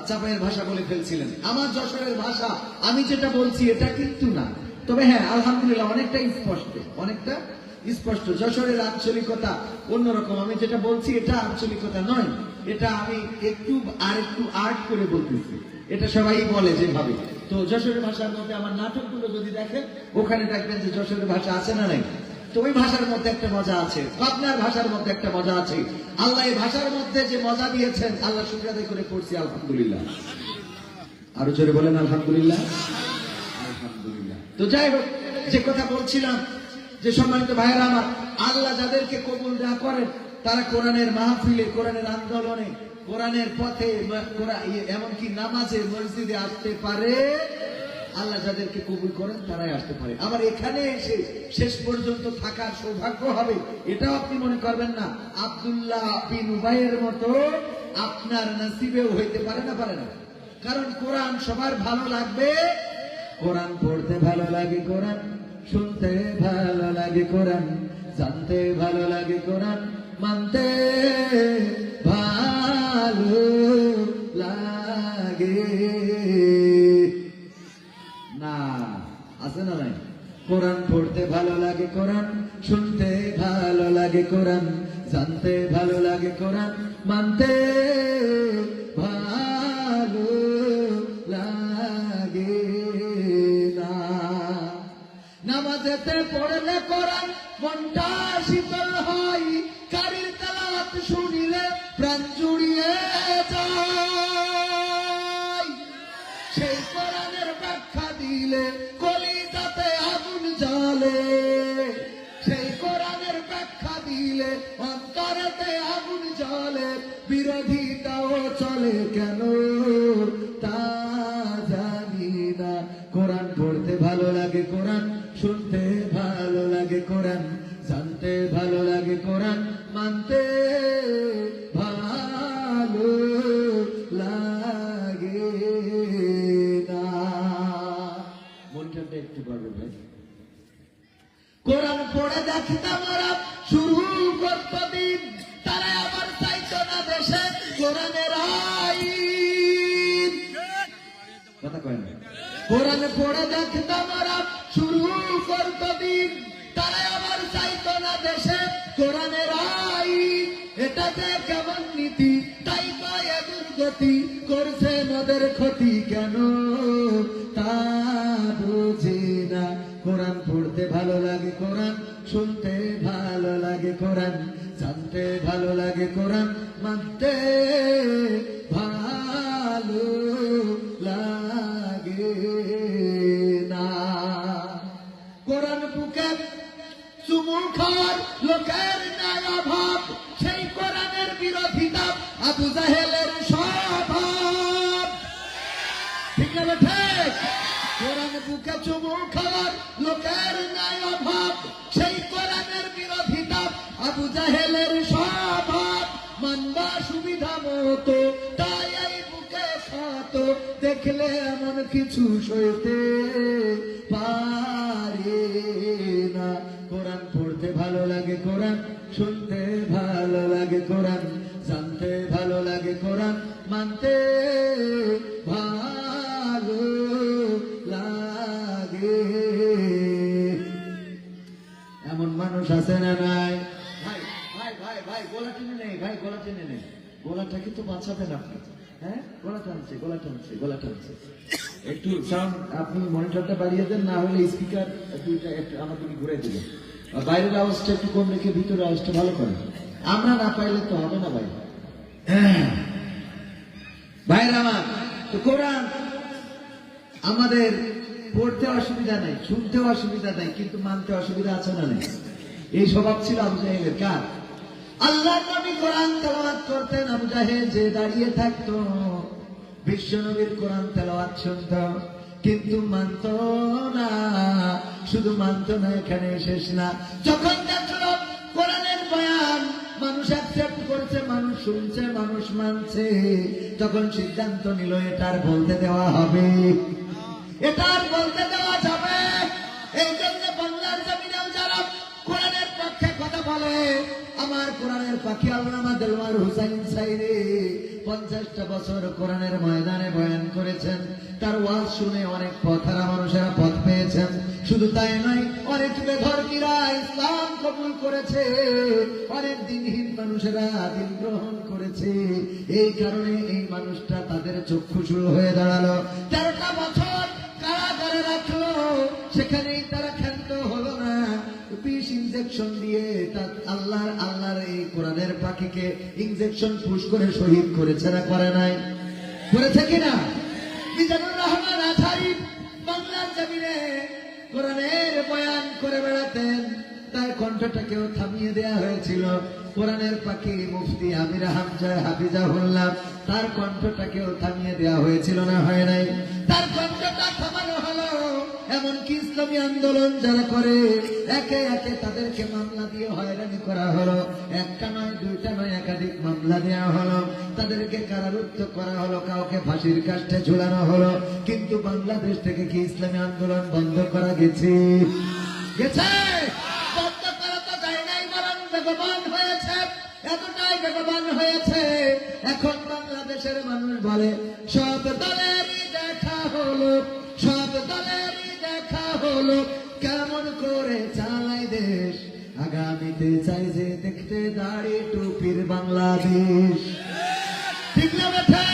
চাপাইয়ের ভাষা বলে ফেলছিলেন। আমার যশোরের ভাষা আমি যেটা বলছি এটা কিন্তু না, তবে হ্যাঁ আলহামদুলিল্লাহ অনেকটা স্পষ্ট। যশোরের আঞ্চলিকতা অন্যরকম, আমি যেটা বলছি এটা আঞ্চলিকতা নয়, এটা আমি একটু আর্ট করে বলতেছি, এটা সবাই বলে যেভাবে। তো যশোরের ভাষার মধ্যে আমার নাটকগুলো যদি দেখেন, ওখানে দেখবেন যে যশোরের ভাষা আছে না নাই? তো ওই ভাষার মধ্যে একটা মজা আছে, পাবনার ভাষার মধ্যে একটা মজা আছে। আল্লাহ এই ভাষার মধ্যে যে মজা দিয়েছেন, আল্লাহ শুকরিয়া আদায় করে পড়ছি আলহামদুলিল্লাহ। আরো জোরে বলেন আলহামদুলিল্লাহ। আলহামদুলিল্লাহ। তো যাই হোক, যে কথা বলছিলাম যে সম্মানিত ভাইয়েরা আমার, আল্লাহ যাদেরকে কবুল না করেন তারা কোরআনের মাহফিলে, কোরআনের আন্দোলনে, কোরআনের পথে, এমনকি নামাজে, মসজিদে আসতে পারে। আল্লাহ যাদেরকে কবুল করেন তারাই আসতে পারে। আবার এখানে এসে শেষ পর্যন্ত থাকার সৌভাগ্য হবে এটাও আপনি মনে করবেন না। আব্দুল্লাহ বিন উবাইয়ের মতো আপনার নসিবেও হইতে পারে না, পারে না। কারণ কোরআন সবার ভালো লাগবে, কোরআন পড়তে ভালো লাগে, কোরআন শুনতে ভালো লাগে, কোরআন জানতে ভালো লাগে, কোরআন মানতে ভালো লাগে না, আছে না নাই? কোরআন পড়তে ভালো লাগে, কোরআন শুনতে ভালো লাগে, কোরআন জানতে ভালো লাগে, কোরআন মানতে ভালো লাগে না। নামাজেতে পড়লে কোরআন মনটা শীতল হয়, কারির তেলাওয়াত শুনিলে প্রাণ জুড়িয়ে যায়। সেই কোরআনের ব্যাখ্যা দিলে কলিজাতে আগুন জ্বলে, সেই কোরআনের ব্যাখ্যা দিলে অন্তরেতে আগুন জ্বলে। বিরোধিতাও চলে কেন তা জানি না। কোরআন পড়তে ভালো লাগে, কোরআন শুনতে ভালো লাগে, কোরআন জানতে ভালো লাগে, কোরআন মানতে ভালো লাগে না। মনটা একটু পারবে ভাই। কোরআন পড়ে দেখতাম ওরা শুরু করত দিন, তারা আবার চাইতো না দেশে কোরআনের আইন। কথা কয় না? কোরআন পড়ে দেখতাম ওরা শুরু করত দিন, তারা আবার চাইতো না দেশে কোরআনের আইন। এটা যে কেমন নীতি, তাই কয় দুর্গতি, করছে নদের ক্ষতি কেন তা বুঝি না। কোরআন পড়তে ভালো লাগে, কোরআন শুনতে ভালো লাগে, কোরআন জানতে ভালো লাগে, কোরআন মানতে ভালো লাগে না। কোরআন বুকে চুমু খাওয়ার লোকের নাই অভাব, সেই কোরআনের বিরোধিতা আবু জাহেলের স্বভাব। ঠিক না ঠিক? কোরআন বুকে চুমু খাওয়ার লোকের নাই অভাব, সেই কোরআনের বিরোধিতা আবু জাহেলের স্বভাব। মানবা সুবিধা মতো তাই এই বুকে শত, দেখলে এমন কিছু সইতে পারে না। কোরআন পড়তে ভালো লাগে, কোরআন শুনতে ভালো লাগে, কোরআন জানতে ভালো লাগে, কোরআন মানতে ভালো লাগে। এমন মানুষ আছে না নাই? ভাই ভাই ভাই ভাই গোলা টেনে নেই, ভাই গোলা টেনে নেই। গোলাটা কিন্তু বাঁচাবেন আপনি। হ্যাঁ, গোলা টানছে, গোলা টানছে, গোলা টানছে। একটু সাউন্ড আপনি মনিটরটা বাড়িয়ে দেন, না হলে স্পিকার দুইটা একটু আমাকে ঘুরে দিবেন। বাইরের আওয়াজটা একটু কম রেখে ভিতরের আওয়াজটা ভালো করেন। আমরা না পাইলে তো হবে না ভাই। ভাইরা আমার, তো কোরআন আমাদের পড়তে অসুবিধা নেই, শুনতে অসুবিধা নেই, কিন্তু মানতে অসুবিধা আছে না নেই? এই স্বভাব ছিল আবু জাহেলের। কার? আল্লাহর নবী কোরআন তেলাওয়াত করতেন, আবু জাহেল যে দাঁড়িয়ে থাকতো বিশ্ব নবীর কোরআন তেলাওয়াত শুনত, কিন্তু মানত না। শুধু মানত না, এখানে শেষ না। যখন দেখলো কোরআনের বয়ান মানুষ অ্যাকসেপ্ট করছে, মানুষ শুনছে, মানুষ মানছে, তখন সিদ্ধান্ত নিল এটার বলতে দেওয়া হবে, এটার বলতে দেওয়া যাবে। এই জন্য বাংলার জমিনেও যারা কোরআনের পক্ষে কথা বলে, আমার কোরআনের পাখি আল্লামা দেলওয়ার হুসাইন সাইরি 50টা বছর কোরআনের ময়দানে বয়ান করেছেন। তার ওয়াজ শুনে অনেক পথহারা মানুষেরা পথ পেয়েছেন। শুধু তাই নয়, অনেক বেধর্মীরা ইসলাম কবুল করেছে, অনেক দিনহীন মানুষেরা দিন গ্রহণ করেছে। এই কারণে এই মানুষটা তাদের চক্ষু শুরু হয়ে দাঁড়ালো। 13টা বছর কারাগারে রাখলো, সেখানেই তারা ক্ষান্ত হলো না। 20 ইনজেকশন দিয়ে আল্লাহর এই কোরআনের পাখিকে ইনজেকশন পুশ করে শহীদ করেছে না করে নাই? করেছে কিনা? মিজানুর রহমান আজহারী বাংলার জমিনে কোরআনের বয়ান করে বেড়াতেন। কণ্ঠটাকেও থামিয়ে দেয়া হয়েছিল। কোরআনের পাখি মুফতি আমির হামজা হাফিজাহুল্লাহ, তার কণ্ঠটাকেও থামিয়ে দেয়া হয়েছিল না হয় নাই? তার কণ্ঠটা থামানো হলো। এমনকি ইসলামী আন্দোলন যারা করে একে একে তাদেরকে মামলা দিয়ে হয়রানি করা হলো। একটা নয়, দুইটা নয়, একাধিক মামলা দেওয়া হলো। তাদেরকে কারারুদ্ধ করা হলো, কাউকে ফাঁসির কাষ্ঠে ঝুলানো হলো। কিন্তু বাংলাদেশ থেকে কি ইসলামী আন্দোলন বন্ধ করা গেছে? গেছে? বন্ধ করা তো যায় নাই, বরং বেগবান হয়েছে। এতটাই বেগবান হয়েছে, এখন বাংলাদেশের মানুষ বলে সব দলেরই দেখা হলো, সব দলেরই দেখা হলো, কেমন করে চালায় দেশ। আগামীতে চাই যে দেখতে দাড়ি টুপির বাংলাদেশ। ঠিক না বেঠে?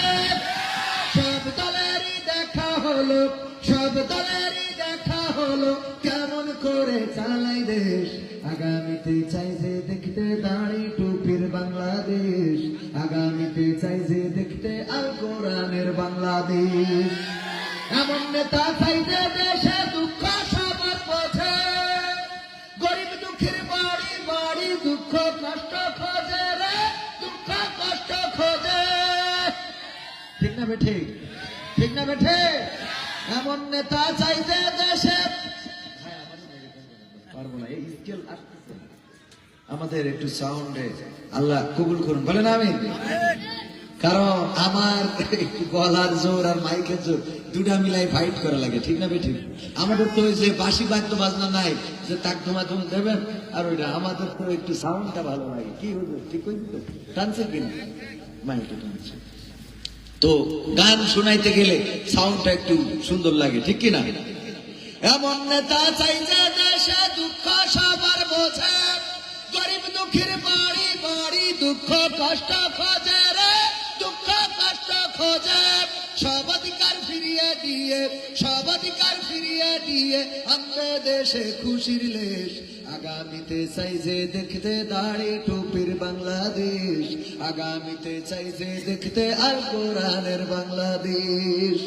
সব দলেরই দেখা হলো, সব দলেরই দেখা হলো, কেমন করে চালাই দেশ। আগামীতে চাই যে দেখতে দাড়ি টুপির বাংলাদেশ। আগামীতে চাই যে দেখতে আল কোরআনের বাংলাদেশ। এমন নেতা চাই যে দেশে দুঃখ সবার পথে, গরিব দুঃখের বাড়ি বাড়ি দুঃখ কষ্ট খোঁজে রে, দুঃখ কষ্ট খোঁজে। ঠিক না বেঠে? ঠিক না বেঠে? এমন নেতা চাই যে দেশে, পারবো না, এই স্কেল আসতেছে আমাদের একটু সাউন্ডে, আল্লাহ কবুল করুন, বলেন আমিন। কারণ আমার একটু গলার জোর আর মাইকের জোর দুটা মিলাই ফাইট করা লাগে। ঠিক না বেঠিক? আমাদের তো ওই যে বাঁশি বাদ্য বাজনা নাই যে তাক ধুমা ধুম দেবেন, আর ওইটা আমাদের তো একটু সাউন্ডটা ভালো লাগে। কি হলো? ঠিক হয়েছে তো? টানছে কিনা? মাইকে টানছে তো গান শোনাইতে গেলে সাউন্ডটা একটু সুন্দর লাগে, ঠিক কিনা? এমন নেতা চাই যে দেশে দুঃখ সবার বোঝে, গরিব দুঃখের বাড়ি বাড়ি দুঃখ কষ্ট খোঁজে রে, দুঃখ কষ্ট খোঁজে। সব অধিকার ফিরিয়ে দিয়ে, সব অধিকার ফিরিয়ে দিয়ে আমরা দেশে খুশির লেশ। আগামীতে চাই যে দেখতে দাড়ি টুপির বাংলাদেশ। আগামীতে চাই যে দেখতে আল কোরআনের বাংলাদেশ।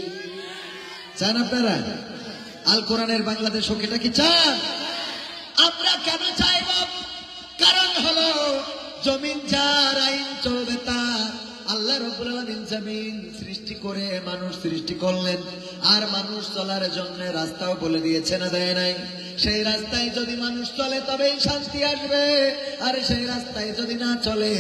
চান আপনারা আল কোরআনের বাংলাদেশ হোক? এটা কি চান? আমরা কেন চাইব? কারণ হলো জমিন যার, আইন চলবে তার। আল্লাহ রাব্বুল আলামিন জমিন সৃষ্টি করে মানুষ সৃষ্টি করলেন, আর মানুষ চলার জন্য রাস্তাও বলে দিয়েছে না দেয় নাই? সেই রাস্তায় যদি মানুষ চলে তবেই শান্তি আসবে, আর সেই রাস্তায় যদি না চলে,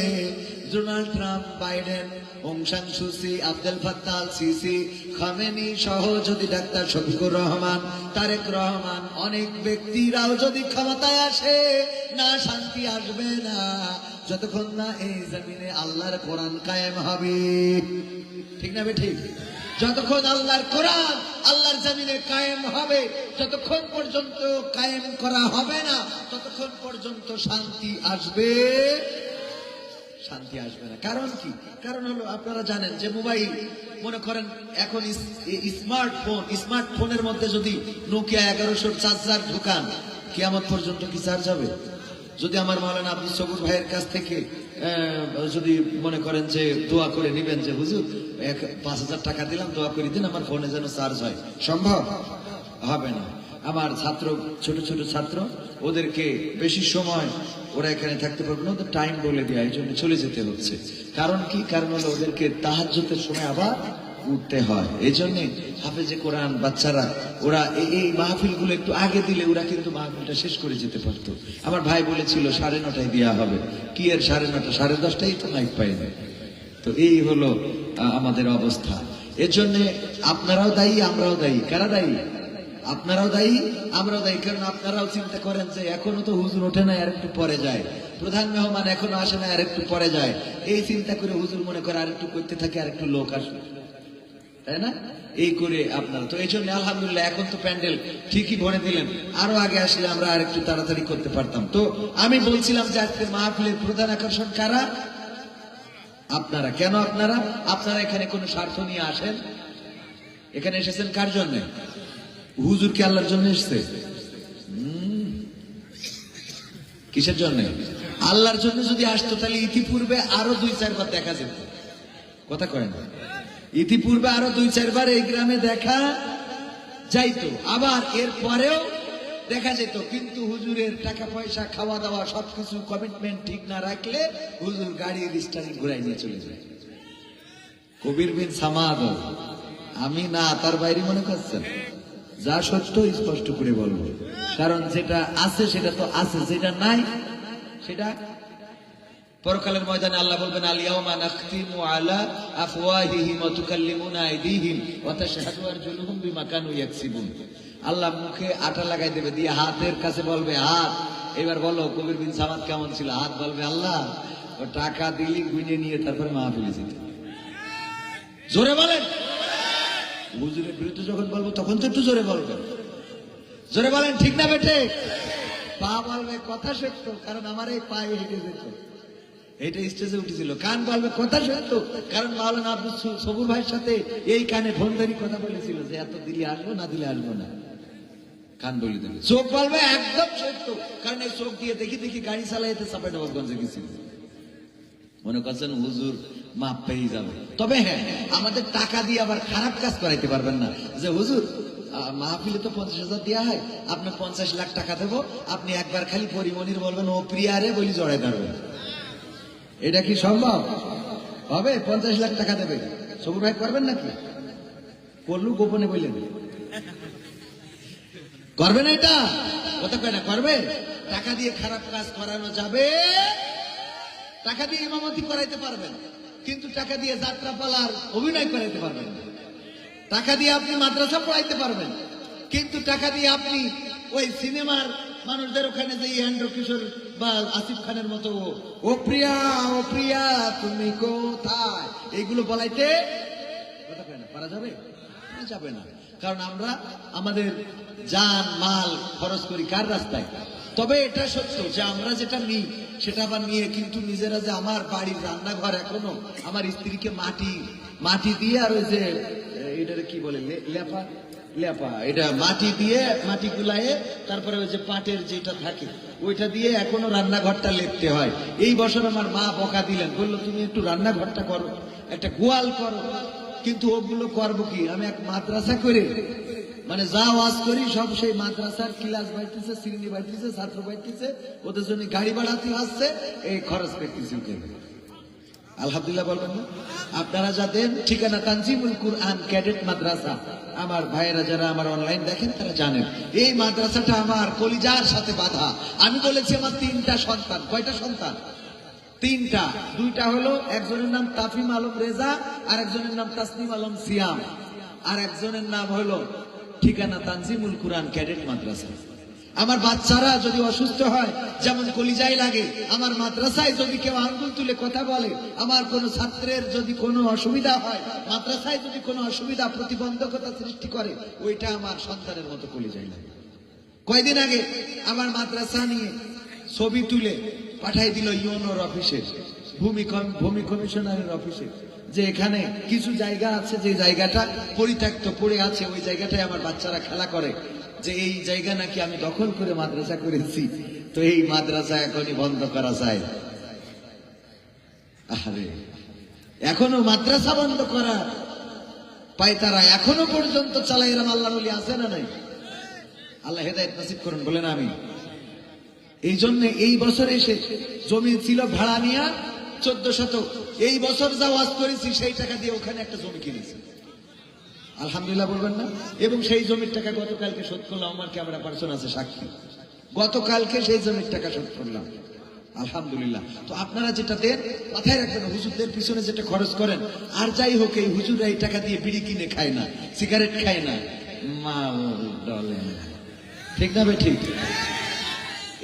Donald Trump, Biden, Aung San Suu Kyi, Abdul Fattah al Sisi, Khamenei সহ যদি ডাক্তার শফিকুর রহমান, তারেক রহমান, অনেক ব্যক্তিরাও যদি ক্ষমতায় আসে, না শান্তি আসবে না যতক্ষণ না এই জমিনে আল্লাহর কোরআন কায়েম হবে। ঠিক না বেঠিক? যতক্ষণ আল্লাহর কোরআন আল্লাহর জমিনে কায়েম হবে, যতক্ষণ পর্যন্ত কায়েম করা হবে না ততক্ষণ পর্যন্ত শান্তি আসবে, শান্তি আসবে না। কারণ কি? কারণ হলো আপনারা জানেন যে মোবাইল, মনে করেন এখন স্মার্টফোন, স্মার্টফোনের মধ্যে যদি নোকিয়া 1100 চার্জার ঢুকান, কিয়ামত পর্যন্ত কি চার্জ হবে? যদি আমার মাওলানা আব্দুল সবুর ভাইয়ের কাছ থেকে যদি মনে করেন যে দোয়া করে নিবেন যে হুজুর 5,000 টাকা দিলাম, দোয়া করে দিন আমার ফোনে যেন চার্জ হয়, সম্ভব হবে না। আমার ছাত্র, ছোট ছোট ছাত্র, ওদেরকে বেশি সময় ওরা এখানে থাকতে পারবে না, ওদের টাইম বলে দেওয়া, এই জন্য চলে যেতে হচ্ছে। কারণ কি? কারণ হলো ওদেরকে তাহাজ্জুদের সময় আবার উঠতে হয়। এই জন্য হাফেজে কোরআন বাচ্চারা ওরা এই মাহফিল গুলো একটু আগে দিলে ওরা কিন্তু মাহফিলটা শেষ করে যেতে পারতো। আমার ভাই বলেছিল 9:30 দেওয়া হবে, কি এর 9:30, 10:30 তো মাইক পাই না। তো এই হলো আমাদের অবস্থা। এর জন্য আপনারাও দায়ী, আমরাও দায়ী। কারা দায়ী? আপনারাও দায়ী, আমরাও দায়ী। কারণ আপনারাও চিন্তা করেন যে এখনো তো হুজুর ওঠে না, আর একটু পরে যায়, প্রধান মেহমান এখনো আসে না, আর একটু পরে যায়। এই চিন্তা করে হুজুর মনে করে আর একটু করতে থাকে, আর একটু লোক আসবে, তাই না? এই করে আপনারা তো এই জন্য আলহামদুলিল্লাহ এখন তো প্যান্ডেল ঠিকই ভরে দিলেন, আরো আগে আসলে আমরা আর একটু তাড়াতাড়ি করতে পারতাম। তো আমি বলছিলাম যে আজকের মাহফিলের প্রধান আকর্ষণ কারা? আপনারা। কেন আপনারা? আপনারা এখানে কোনো স্বার্থ নিয়ে আসেন? এখানে এসেছেন কার জন্য? হুজুর কি আল্লাহর জন্য এসছে? কিসের জন্য? আল্লাহর জন্য যদি আসতো তাহলে ইতিপূর্বে আরো 2-4 বার দেখা যেত। কথা কয় না? ইতিপূর্বে আরো 2-4 বার এই গ্রামে দেখা যাইতো। আবার এর পরেও দেখা যেত, কিন্তু হুজুরের টাকা পয়সা খাওয়া দাওয়া সবকিছু কমিটমেন্ট ঠিক না রাখলে হুজুর গাড়ির স্টারিং ঘুরাই নিয়ে চলে যায়। কবির বিন সামাদ, আমি না তার বাইরে মনে করছেন? যা সত্য স্পষ্ট করে বলবো, কারণ যেটা আছে সেটা তো আছে, যেটা নাই সেটা পরকালের ময়দানে আল্লাহ বলবেন আল ইয়াউমা নাখতিমু আলা আফওয়াহিহিম ওয়া তুকাল্লিমুনা আইদিহিম ওয়া তাশহাদু আরজুলুহুম বিমা কানু ইয়াকসিবুন। আল্লাহ মুখে আটা লাগাই দেবে, দিয়ে হাতের কাছে বলবে হাত এবার বলো কবির বিন সামাদ কেমন ছিল। হাত বলবে আল্লাহ ও টাকা দিলি গুনে নিয়ে তারপরে মাহফিলে যেতে। জোরে বলেন। হুজুরের বিরুদ্ধে যখন বলবো তখন তো একটু জোরে বলবেন। জোরে বলেন ঠিক না বেটে? পা বলবে কথা সত্য, কারণ আমার এই পায়ে হেঁটে যেত, এটা স্টেজে উঠেছিল। কান বলবে কথা সত্য, কারণ মাওলানা আব্দুল সবুর ভাইয়ের সাথে এই কানে ফোনদারি কথা বলেছিল যে এত দিলে আসবো, না দিলে আসবো না। কান বলে দেবে। চোখ বলবে একদম সত্য, কারণ এই চোখ দিয়ে দেখি দেখি গাড়ি চালাইতে চাঁপাইনবাবগঞ্জে গেছিল। মনে করছেন হুজুর মাপ পেয়ে যাবে। তবে হ্যাঁ, আমাদের টাকা দিয়ে আবার খারাপ কাজ করাইতে পারবেন না, যে হুজুর মাহফিলে তো 50,000 দেওয়া হয়, আপনি 50 লাখ টাকা দেবো, আপনি একবার খালি পরিমণির বলবেন ও প্রিয়ারে বলি জড়াই ধরবেন। এটা কি সম্ভব হবে? 50 লাখ টাকা দেবে, সবুর ভাই করবেন নাকি? করলু গোপনে বললেন করবে না, এটা কথা কয় না করবে। টাকা দিয়ে খারাপ কাজ করানো যাবে, টাকা দিয়ে ইমামতি করাইতে পারবেন, কিন্তু টাকা দিয়ে যাত্রা পালার অভিনয় করাইতে পারবেন না। টাকা দিয়ে আপনি মাদ্রাসা পড়াইতে পারবেন, কিন্তু টাকা দিয়ে আপনি ওই সিনেমার মানুষদের ওখানে যে এন্ড্রু কিশোর বা আসিফ খানের মতো ও প্রিয়া তুমি কোথায় এইগুলো বলাইতে পারা যাবে? যাবে না, কারণ আমরা আমাদের জান মাল খরচ করি কার রাস্তায়। তবে এটা সত্য যে আমরা যেটা নিই সেটা আবার নিয়ে কিন্তু নিজেরা, যে আমার বাড়ির রান্নাঘর এখনো আমার স্ত্রীকে মাটি দিয়ে আর ওই যে এটা কি বলে লেপা এটা মাটি দিয়ে মাটি গুলায়ে তারপরে ওই যে পাটের যেটা থাকে ওইটা দিয়ে এখনো রান্নাঘরটা লেপতে হয়। এই বছর আমার মা বকা দিলেন, বললো তুমি একটু রান্নাঘরটা করো, একটা গোয়াল করো। কিন্তু ওগুলো করবো কি, আমি এক মাদ্রাসা করে মানে যা ওয়াজ করি সব সেই মাদ্রাসার ক্লাস বাইতেছে, শ্রেণী বাইতেছে, ছাত্র বাইতেছে, ওদের জন্য গাড়ি বাড়াতে আসছে, এই খরচ করতেছি। আলহামদুলিল্লাহ বলবেন না? আপনারা যা দেন, ঠিকানা তানজিমুল কুরআন ক্যাডেট মাদ্রাসা। আমার ভাইয়েরা যারা আমার অনলাইন দেখেন তারা জানেন এই মাদ্রাসাটা আমার কলিজার সাথে বাঁধা। আমি বলেছি আমার 3টা সন্তান। কয়টা সন্তান? 3টা। 2টা হলো, একজনের নাম তাফিম আলম রেজা, আর একজনের নাম তাসনিম আলম সিয়াম, আর একজনের নাম হলো ঠিকানা তানজিমুল কুরআন ক্যাডেট মাদ্রাসা। আমার বাচ্চারা যদি অসুস্থ হয়, যেমন কলিজায় লাগে, আমার মাদ্রাসায় যদি কেউ আঙ্গুল তুলে কথা বলে, আমার কোন ছাত্রের যদি কোনো অসুবিধা হয়, মাদ্রাসায় যদি কোনো অসুবিধা প্রতিবন্ধকতা সৃষ্টি করে, ওইটা আমার সন্তানের মতো কলিজায় লাগে। কয়দিন আগে আমার মাদ্রাসা নিয়ে ছবি তুলে পাঠাই দিল ইউনোর অফিসে, ভূমি কমিশনারের অফিসে, যে এখানে কিছু জায়গা আছে যে জায়গাটা পরিত্যক্ত পড়ে আছে, ওই জায়গাটায় আমার বাচ্চারা খেলা করে, যে এই জায়গা নাকি আমি দখল করে মাদ্রাসা করেছি, তো এই মাদ্রাসা এখনই বন্ধ করা যায়। আরে এখনো মাদ্রাসা বন্ধ করা পায় তারা এখনো পর্যন্ত চালায়, এরম আল্লাহর ওলি আছে না নাই? আল্লাহ হেদায়েত নসিব করুন, বলেন আমি। এই জন্য এই বছর এসে জমি ছিল ভাড়া নিয়া 14 শতক, এই বছর যা ওয়াজ করেছি সেই টাকা দিয়ে ওখানে একটা জমি কিনেছি। আলহামদুলিল্লাহ বলবেন না? এবং সেই জমির টাকা গতকালকে শোধ করলাম, আমার ক্যামেরা পার্সন আছে সাক্ষী, গতকালকে সেই জমির টাকা শোধ করলাম। আলহামদুলিল্লাহ। তো আপনারা যেটা দেন মাথায় রাখবেন, হুজুরদের পিছনে যেটা খরচ করেন, আর যাই হোক এই হুজুররা এই টাকা দিয়ে বিড়ি কিনে খায় না, সিগারেট খায় না, মাল ডলে না, ঠিক না ভাই? ঠিক।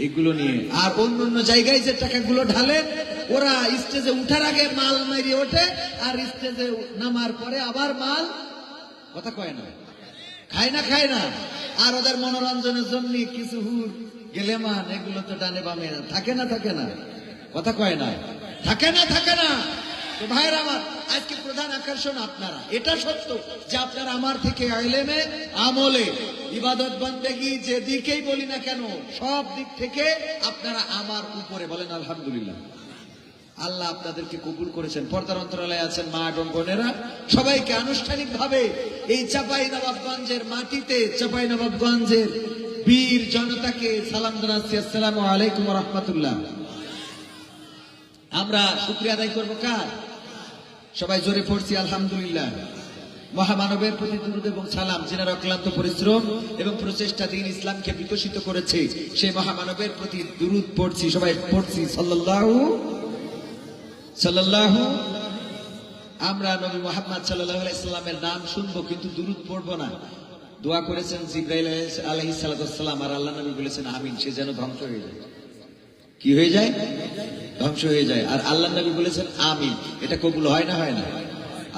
এগুলো নিয়ে আর অন্য জায়গায় যে টাকাগুলো ঢালেন, ওরা স্টেজে উঠার আগে মাল মারিয়ে ওঠে, আর স্টেজে নামার পরে আবার মাল, কথা কয় না, খায় না। আর ওদের মনোরঞ্জনের জন্য কিছু হুর গেলেমান এগুলো তো ডানে বামে থাকে না, কথা কয় না, থাকে না। তো ভাইয়ের আমার, আজকে প্রধান আকর্ষণ আপনারা। এটা সত্য যে আপনারা আমার থেকে ইলমে আমলে ইবাদত বন্দেগী যেদিকেই বলি না কেন, সব দিক থেকে আপনারা আমার উপরে, বলেন আলহামদুলিল্লাহ। আল্লাহ আপনাদেরকে কবুল করেছেন। পর্দার অন্তরালয়ে আছেন মা এবং বোনেরা, সবাইকে আনুষ্ঠানিকভাবে এই চাঁপাইনবাবগঞ্জের মাটিতে, চাঁপাইনবাবগঞ্জের বীর জনতাকে সালাম জানাচ্ছি, আসসালামু আলাইকুম ওয়া রাহমাতুল্লাহ। আমরা শুকরিয়া আদায় করব কার? সবাই জোরে পড়ছি আলহামদুলিল্লাহ। মহামানবের প্রতি দুরূদ এবং সালাম, যিনার অক্লান্ত পরিশ্রম এবং প্রচেষ্টা দিন ইসলামকে বিকশিত করেছে, সেই মহামানবের প্রতি দুরূদ পড়ছি, সবাই পড়ছি সাল্লাল্লাহু সাল্লাল্লাহু। আমরা নবী মুহাম্মদ সাল্লাল্লাহু আলাইহি সাল্লামের নাম শুনবো কিন্তু দুরূদ পড়বো না। দোয়া করেছেন জিবরাইল আলাইহিস সালাম, আর আল্লাহ নবী বলেছেন আমিন, সে যেন ধ্বংস হয়ে যায়। কি হয়ে যায়? ধ্বংস হয়ে যায়। আর আল্লাহ নবী বলেছেন আমিন, এটা কবুল হয় না? হয় না?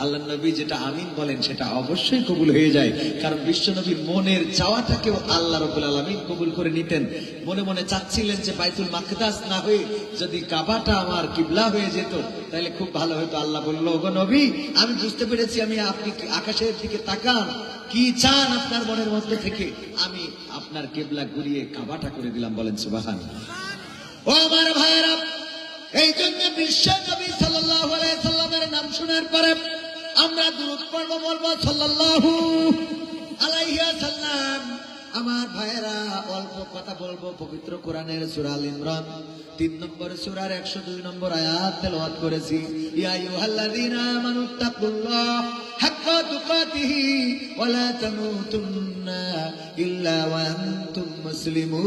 আল্লাহ নবী যেটা আমিন বলেন সেটা অবশ্যই কবুল হয়ে যায়, কারণ বিশ্ব নবী মনের চাওয়াটাকেও আল্লাহ রাব্বুল আলামিন কবুল করে নিতেন। মনে মনে চাচ্ছিলেন যে বাইতুল মাকদাস না হয়ে যদি কাবাটা আমার কিবলা হয়ে যেত তাহলে খুব ভালো হতো। আল্লাহ বলল, ওগো নবী, আমি বুঝতে পেরেছি, আমি আপনি আকাশের দিকে তাকান, কি চান আপনার মনের মধ্যে থেকে, আমি আপনার কিবলা ঘুরিয়ে কাবাটা করে দিলাম। বলেন সুবহানাল্লাহ। ও আমার ভাইরা, এই জন্য বিশ্ব নবী সাল্লাল্লাহু আলাইহি সাল্লামের নাম শোনার পরে আমরা দুরূদ পড়ব, বলবো সাল্লাল্লাহু আলাইহি ওয়াসাল্লাম। আমার ভাইরা, অল্প কথা বলবো। পবিত্র কোরআনের সূরা আল ইমরান 3 নম্বর সূরার 102 নম্বর আয়াত তেলাওয়াত করেছি। ইয়া আইয়ুহাল্লাযীনা আমানুত্তাকুল্লাহ হাক্কা তুকাতিহি ওয়া লা তামুতুন্না ইল্লা ওয়া আনতুম মুসলিমুন।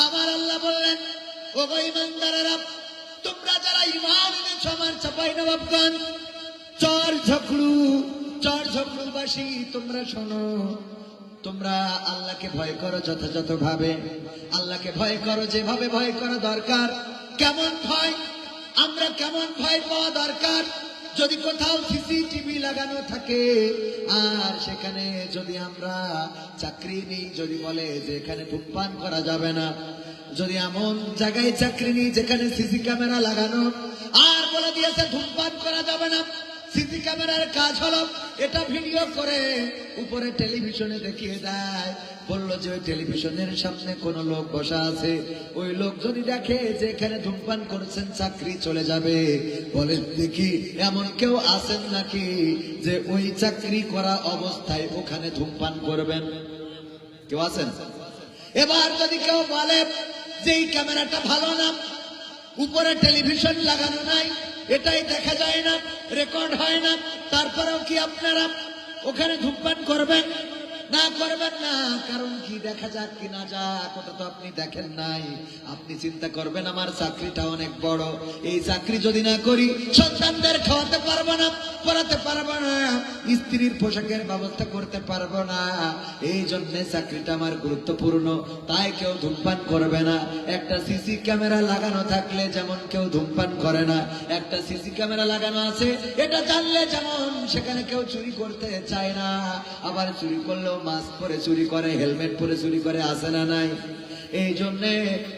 আমার আল্লাহ বললেন, ওগো ঈমানদারেরা, তোমরা যারা ঈমান এনেছো, আমার চাঁপাইনবাবগঞ্জ চর ঝকড়ুবাসী, তোমরা শোনো, তোমরা আল্লাহকে ভয় করো যথাযথ ভাবে। আল্লাহকে ভয় করো যেভাবে ভয় করা দরকার। কেমন ভয়? আমরা কেমন ভয় পাওয়া দরকার? যদি কোথাও সিসিটিভি লাগানো থাকে আর সেখানে যদি আমরা চাকরি নিই, যদি বলে যে এখানে ধূমপান করা যাবে না, যদি এমন জায়গায় চাকরি নিই যেখানে সিসি ক্যামেরা লাগানো আর বলে দিয়েছে ধূমপান করা যাবে না, সিসি ক্যামেরার কাজ হলো এটা ভিডিও করে উপরে টেলিভিশনে দেখিয়ে দেয়। বললো যে ওই টেলিভিশনের সামনে কোন লোক বসা আছে, ওই লোক যদি দেখে যে এখানে ধূমপান করছেন চাকরি চলে যাবে। বলে দেখি এমন কেউ আছেন নাকি যে ওই চাকরি করা অবস্থায় ওখানে ধূমপান করবেন? কেউ আছেন? এবার যদি কেউ বলে যে এই ক্যামেরাটা ভালো না, উপরে টেলিভিশন লাগানো নাই, এটাই দেখা যায় না, রেকর্ড হয় না, তারপরেও কি আপনারা ওখানে ধূমপান করবেন? না, করবেন না। কারণ কি, দেখা যাক কি না যাক ওটা তো আপনি দেখেন নাই। আপনি চিন্তা করবেন আমার চাকরিটা অনেক বড়, এই চাকরি যদি না করি সন্তানদের খাওয়াতে পারবো না, পড়াতে পারবো না, স্ত্রীর পোশাকের ব্যবস্থা করতে পারবো না। এই জন্য চাকরিটা আমার গুরুত্বপূর্ণ, তাই কেউ ধূমপান করবে না। একটা সিসি ক্যামেরা লাগানো থাকলে যেমন কেউ ধূমপান করে না, একটা সিসি ক্যামেরা লাগানো আছে এটা জানলে যেমন সেখানে কেউ চুরি করতে চায় না। আবার চুরি করলেও মাস্ক পরে চুরি করে, হেলমেট পরে চুরি করে, আসে না নাই? এই জন্য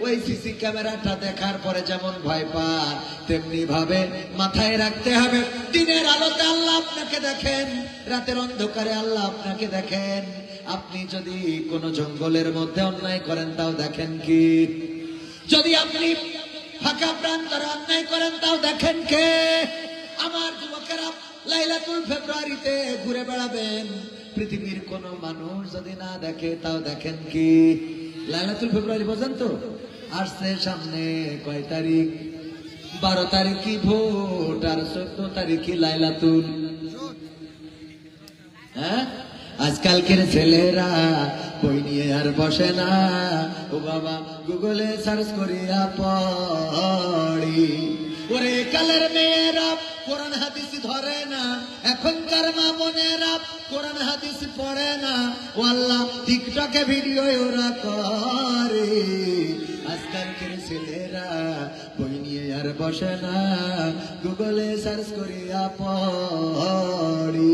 ওই সিসি ক্যামেরাটা দেখার পরে যেমন ভয় পায়, তেমনি ভাবে মাথায় রাখতে হবে দিনের আলোতে আল্লাহ আপনাকে দেখেন, রাতের অন্ধকারে আল্লাহ আপনাকে দেখেন। আপনি যদি কোনো জঙ্গলের মধ্যে অন্যায় করেন তাও দেখেন কি, যদি আপনি ফাঁকা প্রান্তরে অন্যায় করেন তাও দেখেন কে? আমার যুবকেরা, লাইলাতুল ফেব্রুয়ারিতে ঘুরে বেড়াবেন, পৃথিবীর কোন মানুষ যদি না দেখে তাও দেখেন কি? লাইলাতুল ফেব্রুয়ারি বোঝেন তো? আসছে সামনে কয় তারিখ? 12 তারিখই ভোট আর 14 তারিখই লাইলাতুল। হ্যাঁ, আজকালকের ছেলেরা বই নিয়ে আর বসে না, ও বাবা গুগলে সার্চ করিয়া পড়ি। ওরে কালের মেয়েরা কোরআন হাদিস ধরে না, এখনকার মা বোনেরা কোরআন হাদিস পড়ে না, ও আল্লাহ টিকটকে ভিডিও ওরা করে। আজকালকের ছেলেরা বই নিয়ে আর বসে না, গুগলে সার্চ করিয়া পড়ি।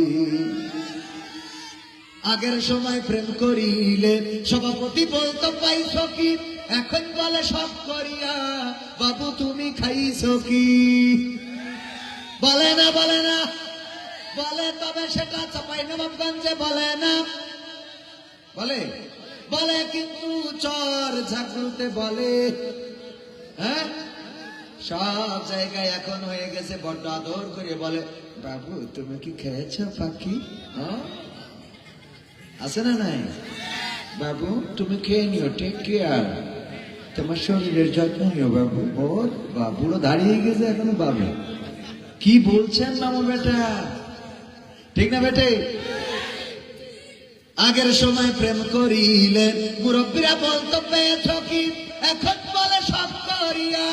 আগের সময় প্রেম করিলে সভাপতি বলতো পাইছো কি, এখন বলে সব করিয়া বাবু তুমি খাইছো কি? বলে না, বলে না, বলে, তবে সেটা চাঁপাইনবাবগঞ্জে বলে না। বলে বলে কিন্তু চর ঝাকড়ুতে বলে। হ্যাঁ, সব জায়গায় এখন হয়ে গেছে বড্ড আদর করে বলে, বাবু তুমি কি খেয়েছো পাখি? আছে না নাই? বাবু তুমি খেয়ে নিও, টেক কেয়ার, তোমার শরীরের যত্ন নিও বাবু। ওর বাবুড়ো দাঁড়িয়ে গেছে এখনো বাবু। কি বলছেন মামু বেটা, ঠিক না বেটে? আগের সময় প্রেম করিলে মুরব্বীরা বলতো পেয়েছ কি, এখন বলে সব করিয়া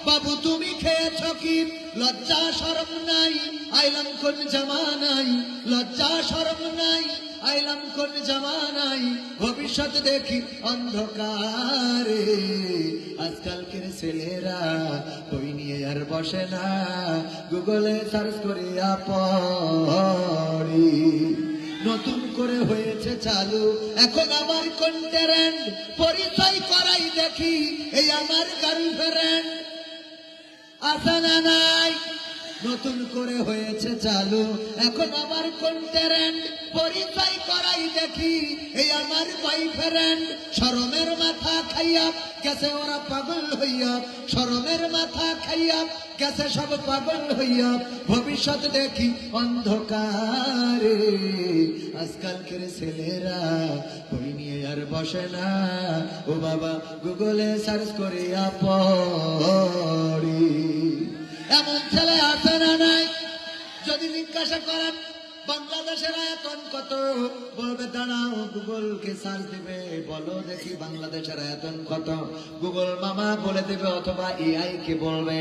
বাবু তুমি খেয়েছ কি? লজ্জা শরম নাই, আইলাম কোন জামানাই, লজ্জা শরম নাই, আইলাম কোন জামানাই, ভবিষ্যৎ দেখি অন্ধকারে। আজকালকের ছেলেরা বই নিয়ে আর বসে না, গুগলে সার্চ করিয়া পড়ি। নতুন করে হয়েছে চালু এখন আমার কন্টেন্ট, পরিচয় করাই দেখি এই আমার গার্লফ্রেন্ড। আছে না নাই? নতুন করে হয়েছে চালু এখন আমার কন্টেন্ট, পরিচয় করাই দেখি এই আমার বয়ফ্রেন্ড। শরমের মাথা খাইয়া গেছে ওরা পাগল হইয়া, শরমের মাথা খাইয়া গেছে সব পাগল হইয়া, ভবিষ্যৎ দেখি অন্ধকারে। আজকালকের ছেলেরা বই নিয়ে আর বসে না, ও বাবা গুগলে সার্চ করিয়া পড়ি। এমন ছেলে আছে না নাই? যদি জিজ্ঞাসা করেন বাংলাদেশের আয়তন কত, বলবে দাঁড়াও গুগলকে সার্চ দিবে, বলো দেখি বাংলাদেশের আয়তন কত, গুগল মামা বলে দেবে, অথবা এআই কে বলবে।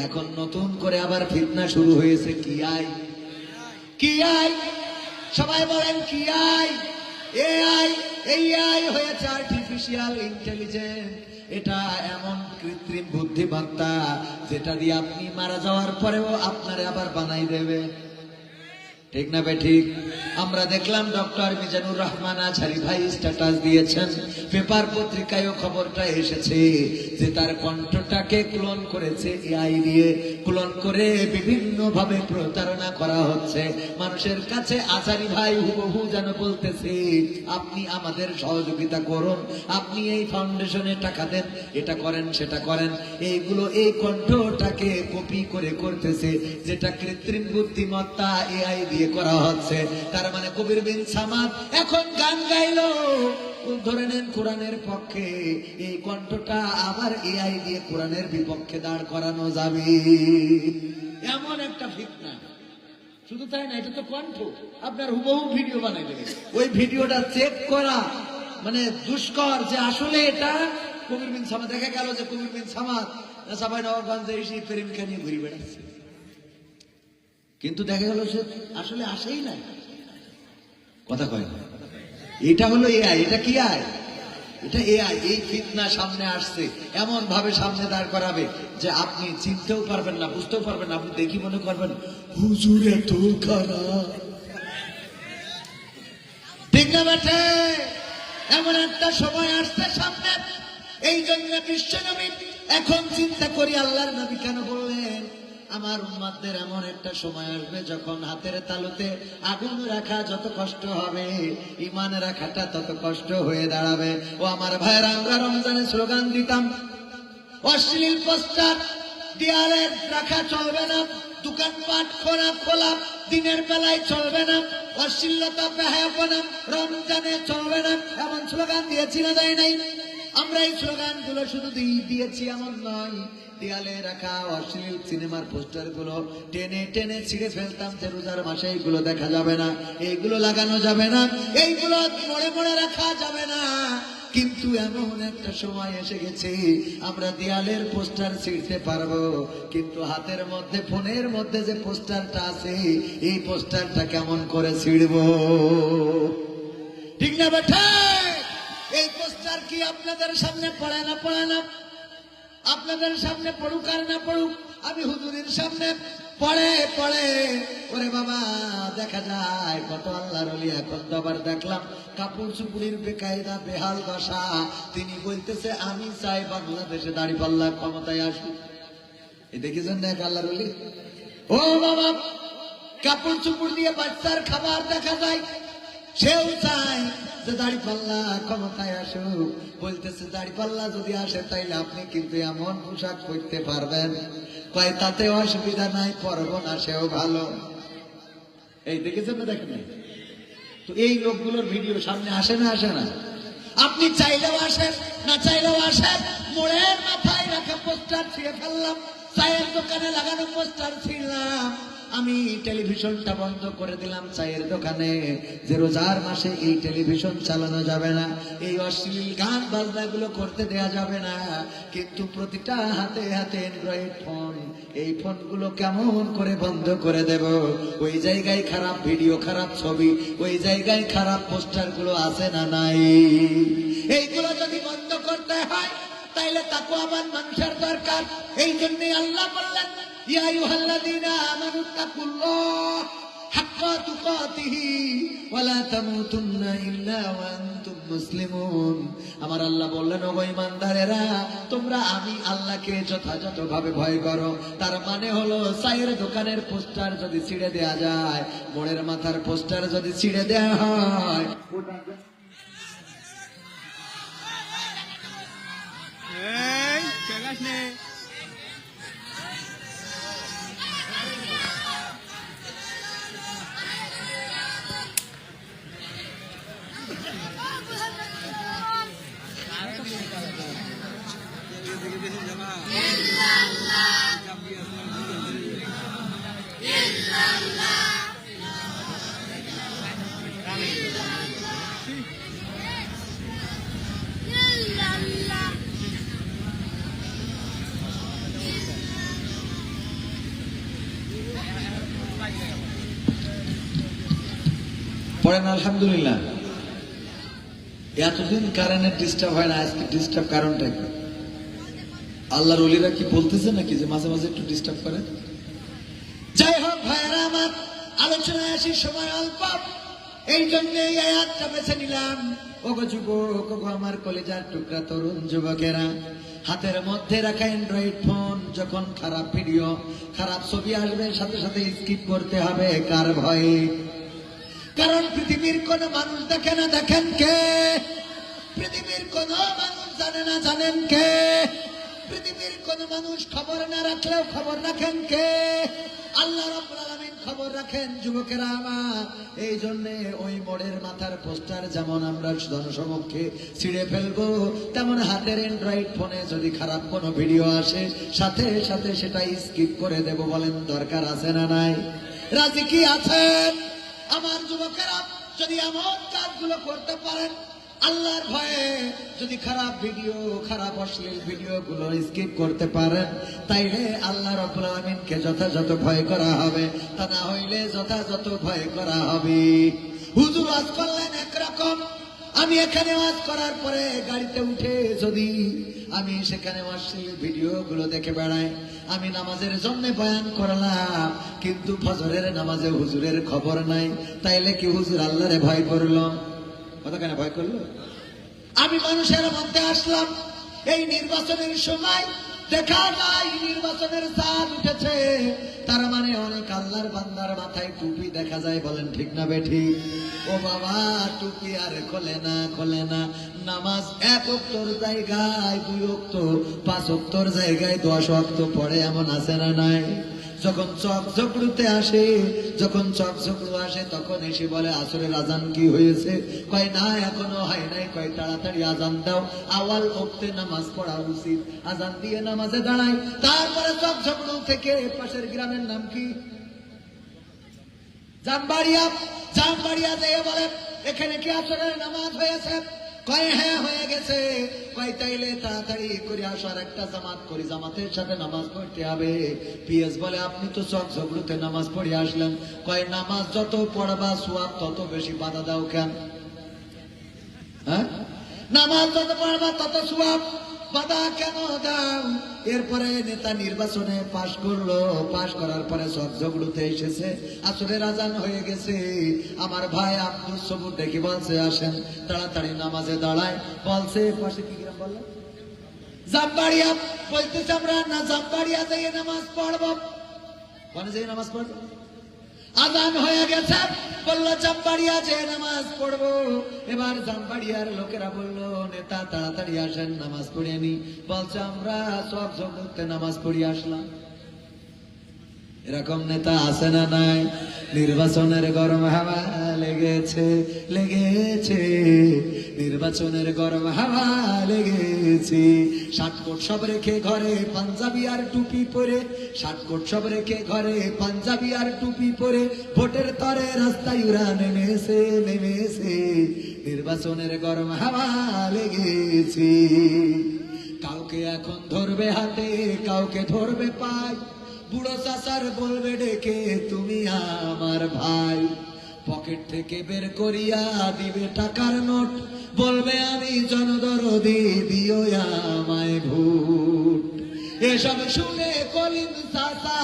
এখন নতুন করে আবার ফিতনা শুরু হয়েছে, কি আই, কি আই, সবাই বলেন কি আই? এআই। এআই হয়েছে আর্টিফিশিয়াল ইন্টেলিজেন্স। এটা এমন কৃত্রিম বুদ্ধিমত্তা যেটা দিয়ে আপনি মারা যাওয়ার পরেও আপনারে আবার বানাই দেবে, ঠিক না বে ঠিক? আমরা দেখলাম ডক্টর মিজানুর রহমান আজহারি ভাই স্ট্যাটাস দিয়েছেন, পেপার পত্রিকায়ও খবরটা এসেছে যে তার কণ্ঠটাকে ক্লোন করেছে এআই দিয়ে, ক্লোন করে বিভিন্ন ভাবে প্রতারণা করা হচ্ছে মানুষের কাছে। আজহারি ভাই হুবহু যেন বলতেছে, আপনি আমাদের সহযোগিতা করুন, আপনি এই ফাউন্ডেশনে টাকা দেন, এটা করেন সেটা করেন। এইগুলো এই কণ্ঠটাকে কপি করে করতেছে, যেটা কৃত্রিম বুদ্ধিমত্তা এআই দিয়ে করা হচ্ছে। তার মানে কবির বিন সামাদ এখন গান গাইলো, ধরে নেন কোরআনের পক্ষে, এই কণ্ঠটা আবার এআই দিয়ে কোরআনের বিপক্ষে দাঁড় করানো যাবে। এমন একটা ফিতনা। শুধু তাই না, এটা তো কণ্ঠ, আপনার হুবহু ভিডিও বানাই দেবে, ওই ভিডিওটা চেক করা মানে দুষ্কর যে আসলে এটা কবির বিন সামাদ। দেখা গেল যে কবির বিন সামাদ সাবাই নবাবগঞ্জে এসে প্রেমিকা নিয়ে ঘুরে বেড়াচ্ছে, কিন্তু দেখা গেল সে আসলে আসেই নাই, কথা কয় না। এটা হলো এআই। এটা কি আই? এটা এআই। এই ফিতনা সামনে আসছে, এমন ভাবে সামনে দাঁড় করাবে যে আপনি চিনতেও পারবেন না, বুঝতেও পারবেন না। আপনি দেখি মনে করবেন হুজুর এত খারাপ, ঠিক না বেঠে? এমন একটা সময় আসছে সামনে। এই জন্য বিশ্বনবী এখন চিন্তা করি, আল্লাহর নবী কেন বললেন আমার উম্মতদের এমন একটা সময় আসবে যখন হাতের তালুতে আগুন রাখা যত কষ্ট হবে, ঈমান রাখাটা তত কষ্ট হয়ে দাঁড়াবে। ও আমার ভাইরা, আমরা রমজানে স্লোগান দিতাম, অশ্লীল পোস্টার দেয়ালে রাখা চলবে না, দোকানপাট খোলা দিনের বেলায় চলবে না, অশ্লীলতা বেহায়াপনা রমজানে চলবে না, এমন স্লোগান দিয়েছি না দেয় নাই? আমরা এই স্লোগান গুলো শুধু দিয়েছি এমন নয়, দেয়ালে রাখা অশ্লীল সিনেমার পোস্টার গুলো টেনে টেনে ছিঁড়ে ফেলতাম যে রোজার মাসে এইগুলো দেখা যাবে না, এইগুলো লাগানো যাবে না, এইগুলো মোড়ে মোড়ে রাখা যাবে না। কিন্তু এমন একটা সময় এসে গেছে আমরা দেয়ালের পোস্টার ছিঁড়তে পারবো, কিন্তু হাতের মধ্যে ফোনের মধ্যে যে পোস্টারটা আছে এই পোস্টারটা কেমন করে ছিঁড়বো, ঠিক না বেটা? এই পোস্টার কি আপনাদের সামনে পড়ে না? পড়ে না। আপনাদের সামনে পড়ুক আর না পড়ুক, আমি হুজুরের সামনে পড়ে পড়ে ওরে বাবা দেখা যায় কত আল্লাহর ওলি। এখন তো আবার দেখলাম কাপড় চুপুরির বেকায়দা বেহাল দশা। তিনি বলতেছে আমি চাই বাংলাদেশে দাঁড়িপাল্লা ক্ষমতায় আসুক। এই দেখেছেন না এক আল্লাহর ওলি? ও বাবা, কাপড় চুপুর দিয়ে বাচ্চার খাবার দেখা যায়, সেও চায় যে দাড়িপাল্লা ক্ষমতায় আসুক, বলতেছে দাড়িপাল্লা যদি আসে তাইলে আপনি কিন্তু এমন পোশাক পরতে পারবেন, কয় তাতে অসুবিধা নাই, পরব না, সেও ভালো। এই দেখেছেন না? দেখেন নাই? তো এই লোকগুলোর ভিডিও সামনে আসে না? আসে না? আপনি চাইলেও আসেন, না চাইলেও আসেন। মোড়ের মাথায় রাখা পোস্টার ছিঁড়ে ফেললাম, চায়ের দোকানে লাগানো পোস্টার ছিঁড়লাম, আমি টেলিভিশনটা বন্ধ করে দিলাম চায়ের দোকানে, যে রোজার মাসে এই টেলিভিশন চালানো যাবে না, এই অশ্লীল গান বাজনাগুলো করতে দেয়া যাবে না। কিন্তু প্রতিটা হাতে হাতে অ্যান্ড্রয়েড ফোন, এই ফোনগুলো কেমন করে বন্ধ করে দেব? ওই জায়গায় খারাপ ভিডিও, খারাপ ছবি, ওই জায়গায় খারাপ পোস্টার গুলো আছে না নাই? এইগুলো যদি বন্ধ করতে হয় তাইলে তাকওয়াবান মানুষের দরকার। এই জন্যই আল্লাহ বললেন, ইয়া আইয়ুহাল্লাযীনা আমানু তাকুল্লাহ হাক্কা তুকাতিহি ওয়া লা তামুতুন্না ইল্লা ওয়া আনতুম মুসলিমুন। আমার আল্লাহ বললেন, ও ঈমানদারেরা, তোমরা আমি আল্লাহকে যথাযথভাবে ভয় করো। তার মানে হলো চায়ের দোকানের পোস্টার যদি ছিঁড়ে দেয়া যায়, মোড়ের মাথার পোস্টার যদি ছিঁড়ে দেয়া হয়, পড়েন আলহামদুলিল্লাহ। এতদিন কারেন্টের ডিস্টার্ব হয় না, আজকে ডিস্টার্ব কারণটা কি? আল্লাহর ওলিরা কি বলতেছে নাকি যে মাঝে মাঝে একটু ডিস্টার্ব করে? যাই হোক ভাইয়েরা আমার, আলোচনায় আসি, সময় অল্প, এই জন্য এই আয়াতটা বেছে নিলাম। ওগো যুবক, ওগো আমার কলেজার টুকরা তরুণ যুবকেরা, হাতের মধ্যে রাখা অ্যান্ড্রয়েড ফোন যখন খারাপ ভিডিও, খারাপ ছবি আসবে, সাথে সাথে স্কিপ করতে হবে। কার ভয়ে? কারণ পৃথিবীর কোন মানুষ দেখে না, দেখেন কে? পৃথিবীর কোন মানুষ জানে না, জানেন কে? পৃথিবীর কোন মানুষ খবর না রাখলেও খবর রাখেন কে? আল্লাহ রাব্বুল আলামিন খবর রাখেন। যুবকেরা আমার, এই জন্য ওই মোড়ের মাথার পোস্টার যেমন আমরা জনসমক্ষে ছিঁড়ে ফেলবো, তেমন হাতের অ্যান্ড্রয়েড ফোনে যদি খারাপ কোনো ভিডিও আসে, সাথে সাথে সেটা স্কিপ করে দেব। বলেন দরকার আছে না নাই? রাজি কি আছেন? আমার যুবকেরা, যদি এমন কাজগুলো করতে পারেন, আল্লাহর ভয়ে যদি খারাপ ভিডিও, খারাপ অশ্লীল ভিডিও গুলো স্কিপ করতে পারেন, তাইলে আল্লাহ রাব্বুল আলামিনকে যথাযথ ভয় করা হবে, তা না হইলে যথাযথ ভয় করা হবে। হুজুর ওয়াজ করলেন একরকম, আমি এখানে ওয়াজ করার পরে গাড়িতে উঠে যদি আমি সেখানে অশ্লীল ভিডিও গুলো দেখে বেড়াই, আমি নামাজের জন্য বয়ান করলাম, কিন্তু ফজরের নামাজে হুজুরের খবর নাই, তাইলে কি হুজুর আল্লাহরে ভয় করলো? কথা কেন ভয় করলো? আমি মানুষের মধ্যে আসলাম, এই নির্বাচনের সময় দেখা যায় নির্বাচনের চাঁদ উঠেছে, তার মানে অনেক আল্লাহর বান্দার মাথায় টুপি দেখা যায়। বলেন ঠিক না বেঠি? ও বাবা, টুপি আর খোলে না, খোলে না। নামাজ 1 ওয়াক্তর জায়গায় 2 ওয়াক্ত, 5 ওয়াক্তর জায়গায় 10 ওয়াক্ত পড়ে, এমন আছে না নাই? যখন চকঝকড়ুতে আসে, যখন চকঝকড়ু আসে, তখন এসে বলে আসরের আজান কি হয়েছে? কয় না, এখনো হয় নাই। কয় তাড়াতাড়ি আজান দাও, আওয়াল ওক্তে নামাজ পড়া উচিত। আজান দিয়ে নামাজে দাঁড়ায়। তারপরে চকঝকড়ু থেকে পাশের গ্রামের নাম কি? জামবাড়িয়া। জামবাড়িয়া যেয়ে বলে, এখানে কি আসরের নামাজ হয়েছে? কয় হ্যাঁ হয়ে গেছে। কয় তাইলে তাড়াতাড়ি করে আসো, আর একটা জামাত করি, জামাতের সাথে নামাজ পড়তে হবে। পিএস বলে, আপনি তো চকঝকড়ুতে নামাজ পড়ে আসলেন। কয় নামাজ যত পড়বা সোয়াব তত বেশি, বাধা দাও কেন? হ্যাঁ, নামাজ যত পড়বা তত সোয়াব, বাধা কেন দাও? এরপরে নেতা নির্বাচনে পাশ করলো, পাশ করার পরে চকঝকড়ুতে এসেছে, আসরের আজান হয়ে গেছে। আমার ভাই আব্দুল সবুর দেখি বলছে, আসেন তাড়াতাড়ি নামাজে দাঁড়ায়। বলছে পাশে কি গ্রাম বললো? জামবাড়িয়া। বলতেছে আমরা না জামবাড়িয়া যাই নামাজ পড়বো। মানে যাই নামাজ পড়বো? আজান হয়ে গেছে, বললো জামবাড়িয়া যে নামাজ পড়বো। এবার জামবাড়িয়ার লোকেরা বললো নেতা তাড়াতাড়ি আসেন, নামাজ পড়িয়ে নি। বলছে আমরা সব জগতে নামাজ পড়িয়ে আসলাম। এরকম নেতা আছে না নাই? নির্বাচনের গরম হাওয়া লেগেছে, লেগেছে, নির্বাচনের গরম হাওয়া লেগেছে। 60 কোট সব রেখে ঘরে পাঞ্জাবি আর টুপি পরে, 60 কোট সব রেখে ঘরে পাঞ্জাবি আর টুপি পরে, ভোটের তরে রাস্তায় উড়া নেমেছে, নেমেছে, নির্বাচনের গরম হাওয়া লেগেছে। কাউকে এখন ধরবে হাতে, কাউকে ধরবে পায়, বুড়ো চাচার বলবে ডেকে তুমি আমার ভাই। পকেট থেকে বের করিয়া দিবে টাকার নোট, বলবে আমি জনদরদি, দিও আমায় ভোট। এসব শুনে কলিম চাচা,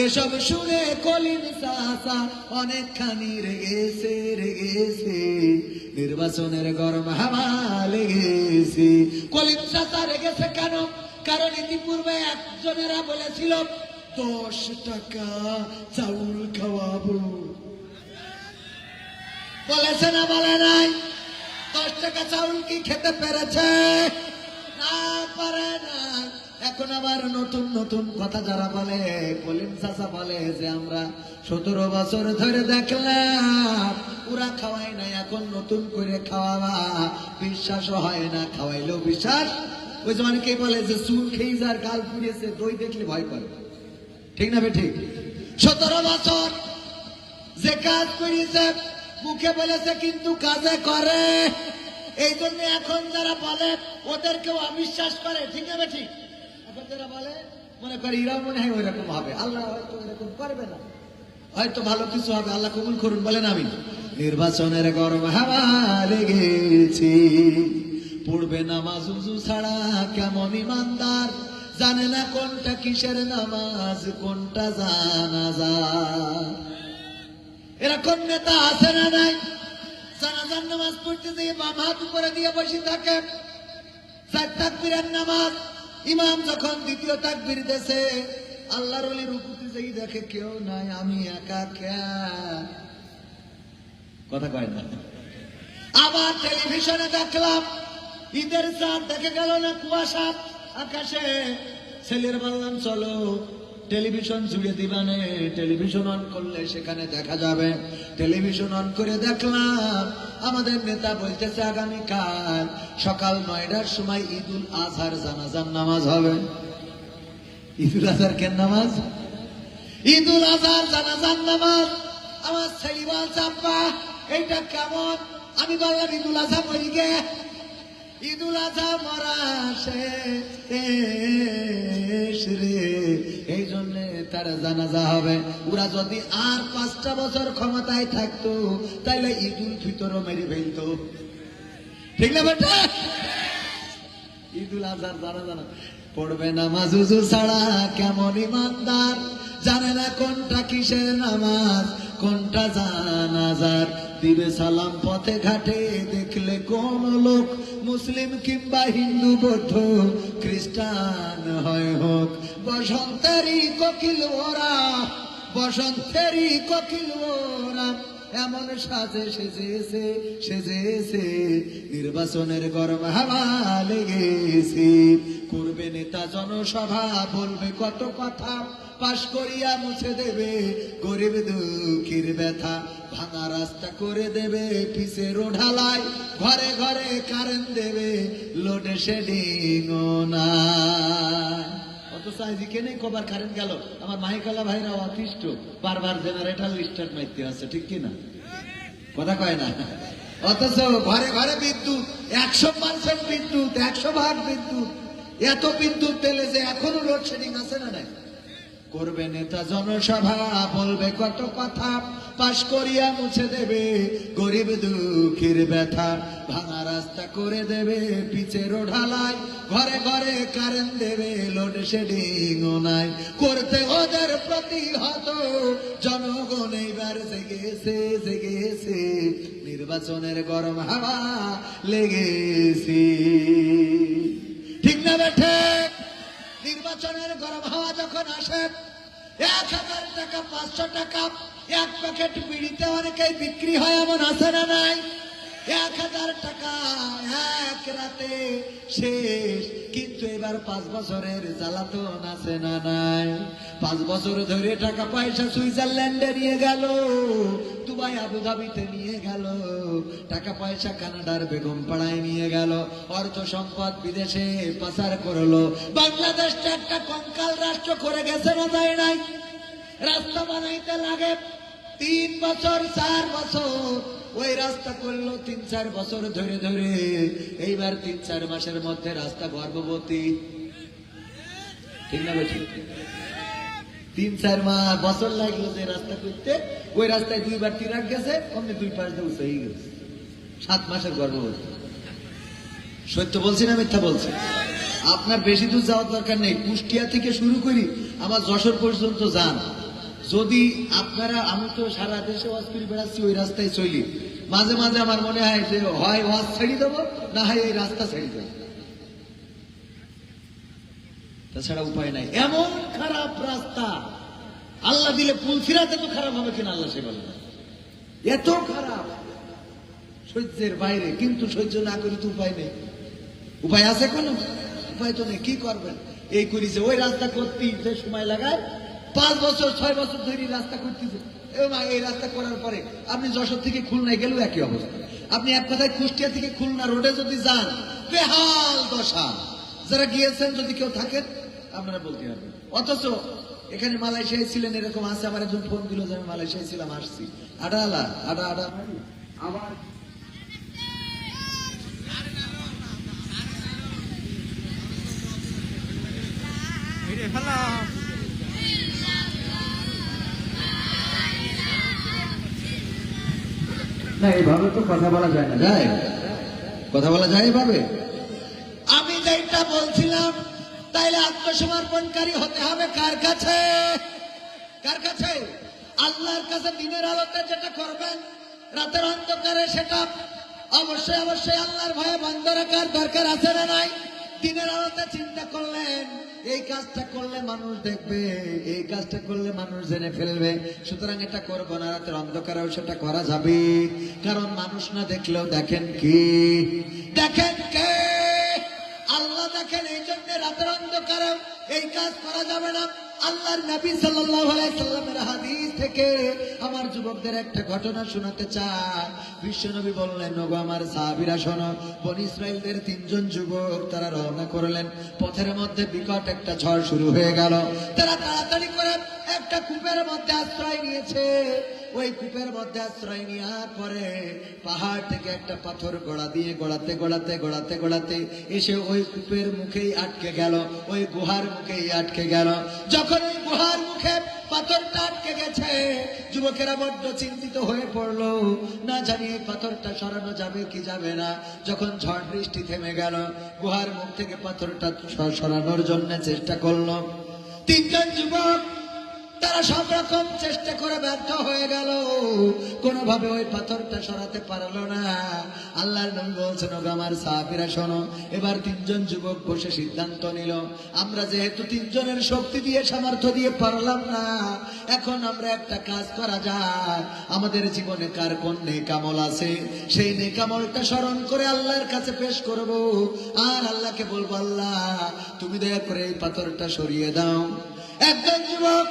এসব শুনে কলিম চাচা অনেকখানি রেগেছে, রেগেছে, নির্বাচনের গরম হাওয়া লেগেছে। কলিম চাচা রেগেছে কেন? কারণ ইতিপূর্বে একজনেরা বলেছিল 10 টাকা চাউল খাওয়াবো। বলেছে না বলে নাই? 10 টাকা চাউল কি খেতে পেরেছে? না, পারে না। এখন আবার নতুন নতুন কথা যারা বলে, কলিম চাচা বলে যে আমরা 17 বছর ধরে দেখলাম ওরা খাওয়াই নাই, এখন নতুন করে খাওয়াবা, বিশ্বাসও হয় না, খাওয়াইলেও বিশ্বাস। ওই যে অনেকেই বলে যে চুল খেয়ে যার গাল পুড়িয়েছে, দই দেখলে ভয় করে, ঠিক না বে ঠিক? 17 বছর যে কাজ করিয়েছে, মুখে বলেছে কিন্তু কাজে করে। এই জন্য এখন যারা বলে ওদেরকেও অবিশ্বাস করে, ঠিক না বে ঠিক? এখন যারা বলে মনে করে এরাও মনে হয় ওইরকম হবে, আল্লাহ হয়তো এরকম করবে না, হয়তো ভালো কিছু হবে, আল্লাহ কবুল করুন, বলেন আমি। নির্বাচনের গরম হাওয়া লেগেছে, পড়বে নামাজ উজু ছাড়া কেমন ইমানদার, জানে না কোনটা কিসের নামাজ, কোনটা জানাজা। এরকম নেতা আছে না নাই? জানাজার নামাজ পড়তে দিয়ে বাম হাত উপরে দিয়ে বসে থাকে। 4 তাকবীরের নামাজ, ইমাম যখন 2য় তাকবীর দেছে, আল্লাহর ওলি রুকুতে যেই দেখে কেউ নাই, আমি একা, কথা কয় না। আবার টেলিভিশনে দেখলাম ঈদের চাঁদ দেখে গেল না, কুয়াশা আকাশে। ছেলের বললাম চলো টেলিভিশন জুড়ে দিবানে, টেলিভিশন অন করলে সেখানে দেখা যাবে। টেলিভিশন অন করে দেখলাম আমাদের নেতা বলতেছে আগামীকাল সকাল 9টার সময় ঈদুল আজহার জানাজার নামাজ হবে। ঈদুল আজহার কেন নামাজ? ঈদুল আজহার জানাজার নামাজ। আমার ছেলে বলছে আব্বা এইটা কেমন? আমি বললাম ঈদুল আজহা মরি গে, ঈদুল আজহা মরা শেষ রে, এই জন্য তার জানাজা হবে। ওরা যদি আর 5টা বছর ক্ষমতায় থাকতো তাহলে ঈদুল ফিতরও মেরে ফেলতো, ঠিক না বেটা? ঈদুল আজহার জানাজা পড়বে নামাজ উজু ছাড়া কেমন ইমানদার, জানে না কোনটা কিসের নামাজ, কোনটা জানাজার। দিবে সালাম পথে ঘাটে দেখলে কোন লোক, মুসলিম কিংবা হিন্দু বৌদ্ধ খ্রিস্টান হয় হোক। বসন্তেরই কোকিল ওরা, বসন্তেরই কোকিল ওরা, এমন সাজে সেজেছে, সেজেছে, নির্বাচনের গরম হাওয়া লেগেছে। করবে নেতা জনসভা, বলবে কত কথা, পাশ করিয়া মুছে দেবে গরিব দুঃখীর ব্যথা। ভাঙা রাস্তা করে দেবে পিছে রোঢালাই, ঘরে ঘরে কারেন্ট দেবে, লোডে শেডিং না। অথচ আজকে নেই কবার কারেন্ট গেল, আমার মাইকালা ভাইরা অতিষ্ঠ, বারবার জেনারেটর স্টার্ট মারতে আছে, ঠিক কিনা? কথা কয় না। অথচ ঘরে ঘরে বিদ্যুৎ, 100% বিদ্যুৎ, 100 ভাগ বিদ্যুৎ, এত বিদ্যুৎ পেলে যে এখনো লোডশেডিং আছে না নাই? করবে নেতা জনসভা, বলবে কত কথা, পাশ করিয়া মুছে দেবে গরিব দুঃখীর ব্যথা। ভাঙা রাস্তা করে দেবে পিছে রোঢালাই, ঘরে ঘরে কারেন্ট দেবে, লোডশেডিংও নাই। করতে ওদের প্রতিহত, জনগণ এইবার জেগেছে, জেগেছে, নির্বাচনের গরম হাওয়া লেগেছে, ঠিক না বেঠে? নির্বাচনের গরম হাওয়া যখন আসে, 1000 টাকা 500 টাকা এক প্যাকেট বিড়িতে অনেকেই বিক্রি হয়, এমন আছে না নাই? 1000 টাকা এক রাতে শেষ। কিন্তু এবার 5 বছরের জ্বালাতন আছে না নাই? 5 বছর ধরে টাকা পয়সা সুইজারল্যান্ডে নিয়ে গেল, দুবাই আবুধাবিতে নিয়ে গেল, টাকা পয়সা কানাডার বেগম পাড়ায় নিয়ে গেল, অর্থ সম্পদ বিদেশে পাচার করলো। বাংলাদেশটা একটা কঙ্কাল রাষ্ট্র করে গেছে না যায় নাই? রাস্তা বানাইতে লাগে 3 বছর 4 বছর, ওই রাস্তা করলো 3-4 বছর ধরে ধরে। এইবার 3-4 মাসের মধ্যে রাস্তা গর্ভবতী, ঠিক না বেশি? 3-4 বছর লাগলো যে রাস্তা করতে, ওই রাস্তায় 2বার তিরাক গেছে, অমনি 2 পাশ দিয়ে উঁচু হয়ে গেছে। 7 মাসের গর্ভবতী। সত্য বলছি না মিথ্যা বলছি? আপনার বেশি দূর যাওয়ার দরকার নেই, কুষ্টিয়া থেকে শুরু করি আমার যশোর পর্যন্ত যান। যদি আপনারা, আমি তো সারা দেশে ওয়াজ করে বেড়াচ্ছি, ওই রাস্তায় চলি, মাঝে মাঝে আমার মনে হয় যে হয় ওয়াজ ছেড়ে দেবো, না হয় এই রাস্তা ছেড়ে দেবো, তাছাড়া উপায় নাই। এমন খারাপ রাস্তা, আল্লাহ দিলে পুলসিরাতে তো খারাপ হবে কিনা আল্লাহ সে বলে না, এত খারাপ, সহ্যের বাইরে। কিন্তু সহ্য না করি তো উপায় নেই। উপায় আছে কোনো? উপায় তো নেই, কি করবেন? এই করেছে, ওই রাস্তা করতে যে সময় লাগায় 5 বছর 6 বছর ধরে রাস্তা করতেছে। এই রাস্তা করার পরে আপনি যশোর থেকে খুলনায় গেলেও একই অবস্থা। আপনি এক কথায় কুষ্টিয়া থেকে খুলনা রোডে যদি যান, বেহাল দশা। যারা গিয়েছেন যদি কেউ থাকেন আপনারা বলতে পারবেন। অথচ এখানে মালয়েশিয়ায় ছিলেন, এরকম আছে, আমার একজন ফোন দিল যে আমি মালয়েশিয়ায় ছিলাম, আসছি, আডা আবার না, এইভাবে তো কথা বলা যায় না। যায় কথা বলা যায় এভাবে? আমি যেটা বলছিলাম, তাইলে আত্মসমর্পণকারী হতে হবে কার কাছে? কার কাছে? আল্লাহর কাছে। দিনের আলোতে যেটা করবেন, রাতের অন্ধকারে সেটা অবশ্যই অবশ্যই আল্লাহর ভয়ে বন্ধ রাখার দরকার আছে না নাই? দিনের আলোতে চিন্তা করলেন এই কাজটা করলে মানুষ দেখবে, এই কাজটা করলে মানুষ জেনে ফেলবে, সুতরাং এটা করবো না। রাতের অন্ধকারেও সেটা করা যাবে, কারণ মানুষ না দেখলেও দেখেন কি? দেখেন কে? আল্লাহ দেখেন। এই জন্য রাতের অন্ধকারেও এই কাজ করা যাবে না। আল্লাহর নবী সাল্লাল্লাহু আলাইহি সাল্লামের হাদিস থেকে আমার যুবকদের একটা ঘটনা শোনাতে চাই। বিশ্বনবী বললেন, ওগো আমার সাহাবীরা শোনো, বনী ইসরাইলদের 3 জন যুবক তারা রওনা করলেন। পথের মধ্যে বিকট একটা ঝড় শুরু হয়ে গেল। তারা তাড়াতাড়ি করে একটা কূপের মধ্যে আশ্রয় নিয়েছে। ওই কূপের মধ্যে আশ্রয় নেওয়ার পরে পাহাড় থেকে একটা পাথর গড়াতে এসে ওই কূপের মুখেই আটকে গেল, ওই গুহার মুখেই আটকে গেল। যখন ওই গুহার মুখে পাথরটা আটকে গেছে, যুবকেরা বড্ড চিন্তিত হয়ে পড়লো, না জানি এই পাথরটা সরানো যাবে কি যাবে না। যখন ঝড় বৃষ্টি থেমে গেল, গুহার মুখ থেকে পাথরটা সরানোর জন্য চেষ্টা করলো। 3 জন যুবক তারা সব রকম চেষ্টা করে ব্যর্থ হয়ে গেল, কোনোভাবে ওই পাথরটা সরাতে পারলো না। আল্লাহর নবী বলছেন, ওগো আমার সাহাবীরা শোনো। এবার 3 জন যুবক বসে সিদ্ধান্ত নিল, আমরা যেহেতু 3 জনের শক্তি দিয়ে সামর্থ্য দিয়ে পারলাম না, এখন আমরা একটা কাজ করা যাক। আমাদের জীবনে কার কোন নেকামল আছে, সেই নেকামলটা স্মরণ করে আল্লাহর কাছে পেশ করব, আর আল্লাহকে বলবো, আল্লাহ তুমি দয়া করে এই পাথরটা সরিয়ে দাও। একজন যুবক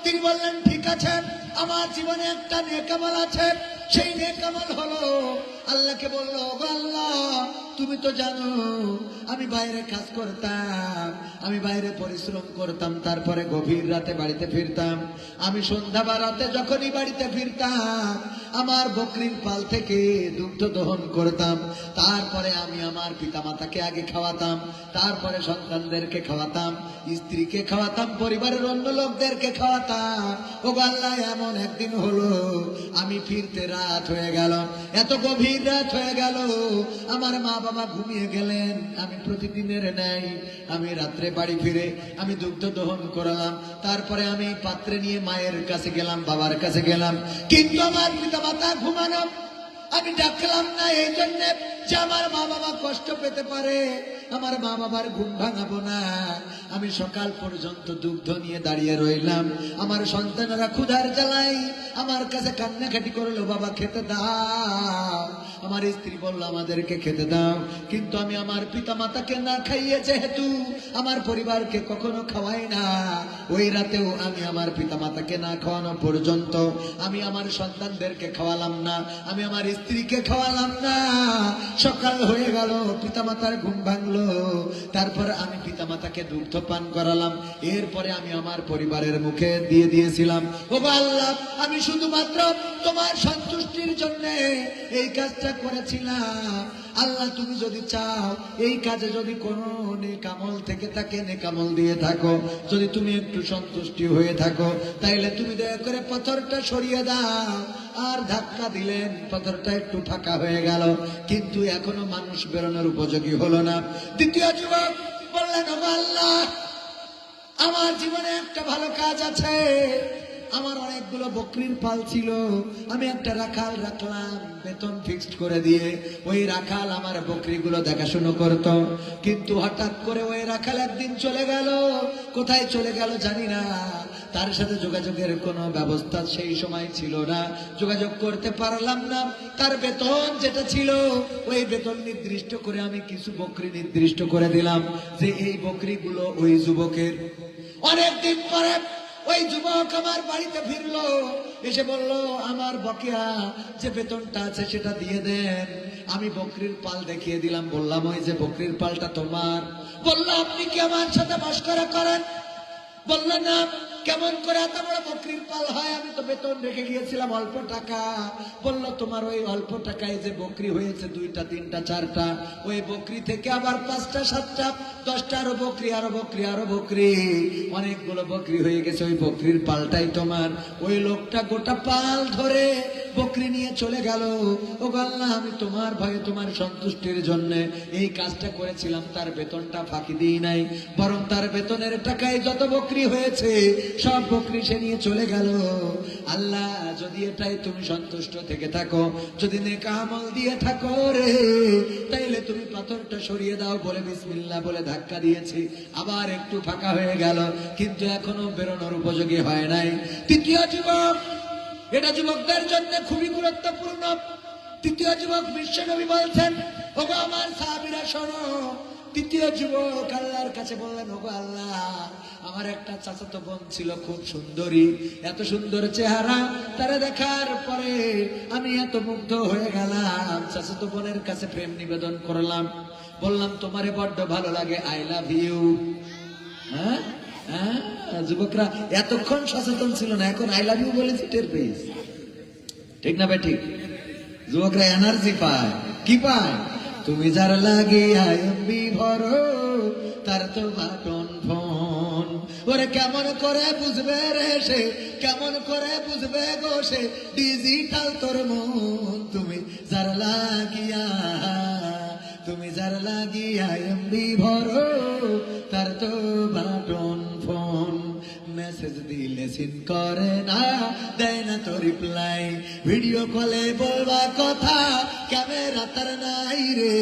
তিনি বললেন, ঠিক আছে, আমার জীবনে একটা নেকামল আছে, সেই নেকামল হলো, আল্লাহকে বললো, ওগো আল্লাহ তুমি তো জানো আমি বাইরে কাজ করতাম, আমি বাইরে পরিশ্রম করতাম, তারপরে গভীর রাতে বাড়িতে ফিরতাম। আমি সন্ধ্যা বা রাতে যখনই বাড়িতে ফিরতাম, আমার বকরির পাল থেকে দুগ্ধ দহন করতাম, তারপরে আমি আমার পিতামাতাকে আগে খাওয়াতাম, তারপরে সন্তানদেরকে খাওয়াতাম, স্ত্রীকে খাওয়াতাম, পরিবারের অন্য লোকদেরকে খাওয়াতাম। ওগো আল্লাহ এমন একদিন হলো আমি ফিরতে রাত হয়ে গেল, এত গভীর রাত হয়ে গেল, আমার মা বাবা ঘুমিয়ে গেলেন। আমি প্রতিদিনের ন্যায় আমি রাত্রে বাড়ি ফিরে আমি দুগ্ধ দহন করলাম, তারপরে আমি পাত্রে নিয়ে মায়ের কাছে গেলাম, বাবার কাছে গেলাম, কিন্তু আমার পিতামাতা ঘুমানো। আমি ডাকলাম না এই জন্য যে আমার মা বাবা কষ্ট পেতে পারে, আমার মা বাবার ঘুম ভাঙাবো না। আমি সকাল পর্যন্ত দুগ্ধ নিয়ে দাঁড়িয়ে রইলাম, আমার সন্তানেরা ক্ষুধার জ্বালাই আমার কাছে কান্নাকাটি করলো, বাবা খেতে দাও। আমার স্ত্রী বলল আমাদেরকে খেতে দাও, কিন্তু আমি আমার পিতা মাতাকে না খাইয়ে যেহেতু আমার পরিবারকে কখনো খাওয়াই না, ওই রাতেও আমি আমার পিতা মাতাকে না খাওয়ানো পর্যন্ত আমি আমার সন্তানদেরকে খাওয়ালাম না, আমি আমার স্ত্রীকে খাওয়ালাম না। সকাল হয়ে গেল, পিতা মাতার ঘুম ভাঙলো, তারপর আমি পিতা মাতাকে দুগ্ধ পান করালাম, এরপরে আমি আমার পরিবারের মুখে দিয়ে দিয়েছিলাম, ও আল্লাহ আমি শুধুমাত্র তোমার সন্তুষ্টির জন্য এই কাজটা করেছিলাম। আল্লাহ তুমি যদি চাও এই কাজে যদি কোনো নেকামল থেকে থাকে, নেকামল দিয়ে থাকো, যদি তুমি একটু সন্তুষ্টি হয়ে থাকো, তাইলে তুমি দয়া করে পাথরটা সরিয়ে দাও। আর ধাক্কা দিলেন, পাথরটা একটু ফাঁকা হয়ে গেল, কিন্তু এখনো মানুষ বেরোনোর উপযোগী হলো না। দ্বিতীয় যুবক বললেন, ও আল্লাহ আমার জীবনে একটা ভালো কাজ আছে, আমার অনেকগুলো বকরির পাল ছিল, আমি একটা রাখাল রাখলাম বেতন ফিক্সড করে দিয়ে, ওই রাখাল আমার বকরিগুলো দেখাশুনো করত। কিন্তু হঠাৎ করে ওই রাখাল একদিন চলে গেল, কোথায় চলে গেল জানি না, তার সাথে যোগাযোগের কোনো ব্যবস্থা সেই সময় ছিল না, যোগাযোগ করতে পারলাম না। তার বেতন যেটা ছিল ওই বেতন নির্দিষ্ট করে আমি কিছু বকরি নির্দিষ্ট করে দিলাম যে এই বকরিগুলো ওই যুবকের। অনেকদিন পরে ওই যুবক আমার বাড়িতে ফিরলো, এসে বলল আমার বকেয়া যে বেতনটা আছে সেটা দিয়ে দেন। আমি বকরির পাল দেখিয়ে দিলাম, বললাম ওই যে বকরির পালটা তোমার। বললো আপনি কি আমার সাথে মশকরা করেন? বললো না, কেমন করে এত বড় বকরির পাল হয়, আমি তো বেতন রেখে গিয়েছিলাম অল্প টাকা। বললো তোমার ওই অল্প টাকায় যে বকরি হয়েছে 2টা 3টা 4টা, ওই বকরি থেকে আবার 5টা 7টা 10টা আরো বকরি, আরো বকরি, আরো বকরি, অনেকগুলো বকরি হয়ে গেছে, ওই বকরির পালটাই তোমার। ওই লোকটা গোটা পাল ধরে বকরি নিয়ে চলে গেল। ও আল্লাহ আমি তোমার ভয়ে তোমার সন্তুষ্টির জন্য এই কাজটা করেছিলাম, তার বেতনটা ফাঁকি দিই নাই, বরং তার বেতনের টাকায় যত বকরি হয়েছে সব বকরি সে নিয়ে চলে গেল। আল্লাহ যদি এটাই তুমি সন্তুষ্ট থেকে থাকো, যদি নেক আমল দিয়ে থাকো রে, তাইলে তুমি পাথরটা সরিয়ে দাও। বলে বিসমিল্লাহ বলে ধাক্কা দিয়েছি, আবার একটু ফাঁকা হয়ে গেল, কিন্তু এখনো বেরোনোর উপযোগী হয় নাই। তৃতীয় যুবক, এটা যুবকদের জন্য খুবই গুরুত্বপূর্ণ। তৃতীয় যুবক বিশ্বনবী বলছেন, ওগো আমার সাহাবীরা শোনো। তৃতীয় যুবক আল্লাহর কাছে বললেন, ওগো আল্লাহ আমার একটা চাচাতো বোন ছিল, খুব সুন্দরী, এত সুন্দর চেহারা, তারা দেখার পরে আমি এত মুগ্ধ হয়ে গেলাম, চাচাতো বোনের কাছে প্রেম নিবেদন করলাম, বললাম তোমারে বড্ড ভালো লাগে, আই লাভ ইউ। হ্যাঁ হ্যাঁ, যুবকরা এতক্ষণ সচেতন ছিল না, এখন আই লাভ ইউ বলেছি টের পেয়েছি, ঠিক না ভাই? ঠিক, যুবকরা এনার্জি পায়, কি পায়? তুমি যার লাগে আইএমবি ভরো, তার তো বাটন ফোন। ওরে কেমন করে বুঝবে রে সে, কেমন করে বুঝবে গো সে, ডিজিটাল তোর মন। তুমি যার লাগিয়া, তুমি যার লাগিয়া এমবি ভরো, তার তো বাটন ফোন। মেসেজ দিলে সিন করে না, দেয় না তো রিপ্লাই, ভিডিও কলে বলবা কথা, ক্যামেরা তার নাই রে,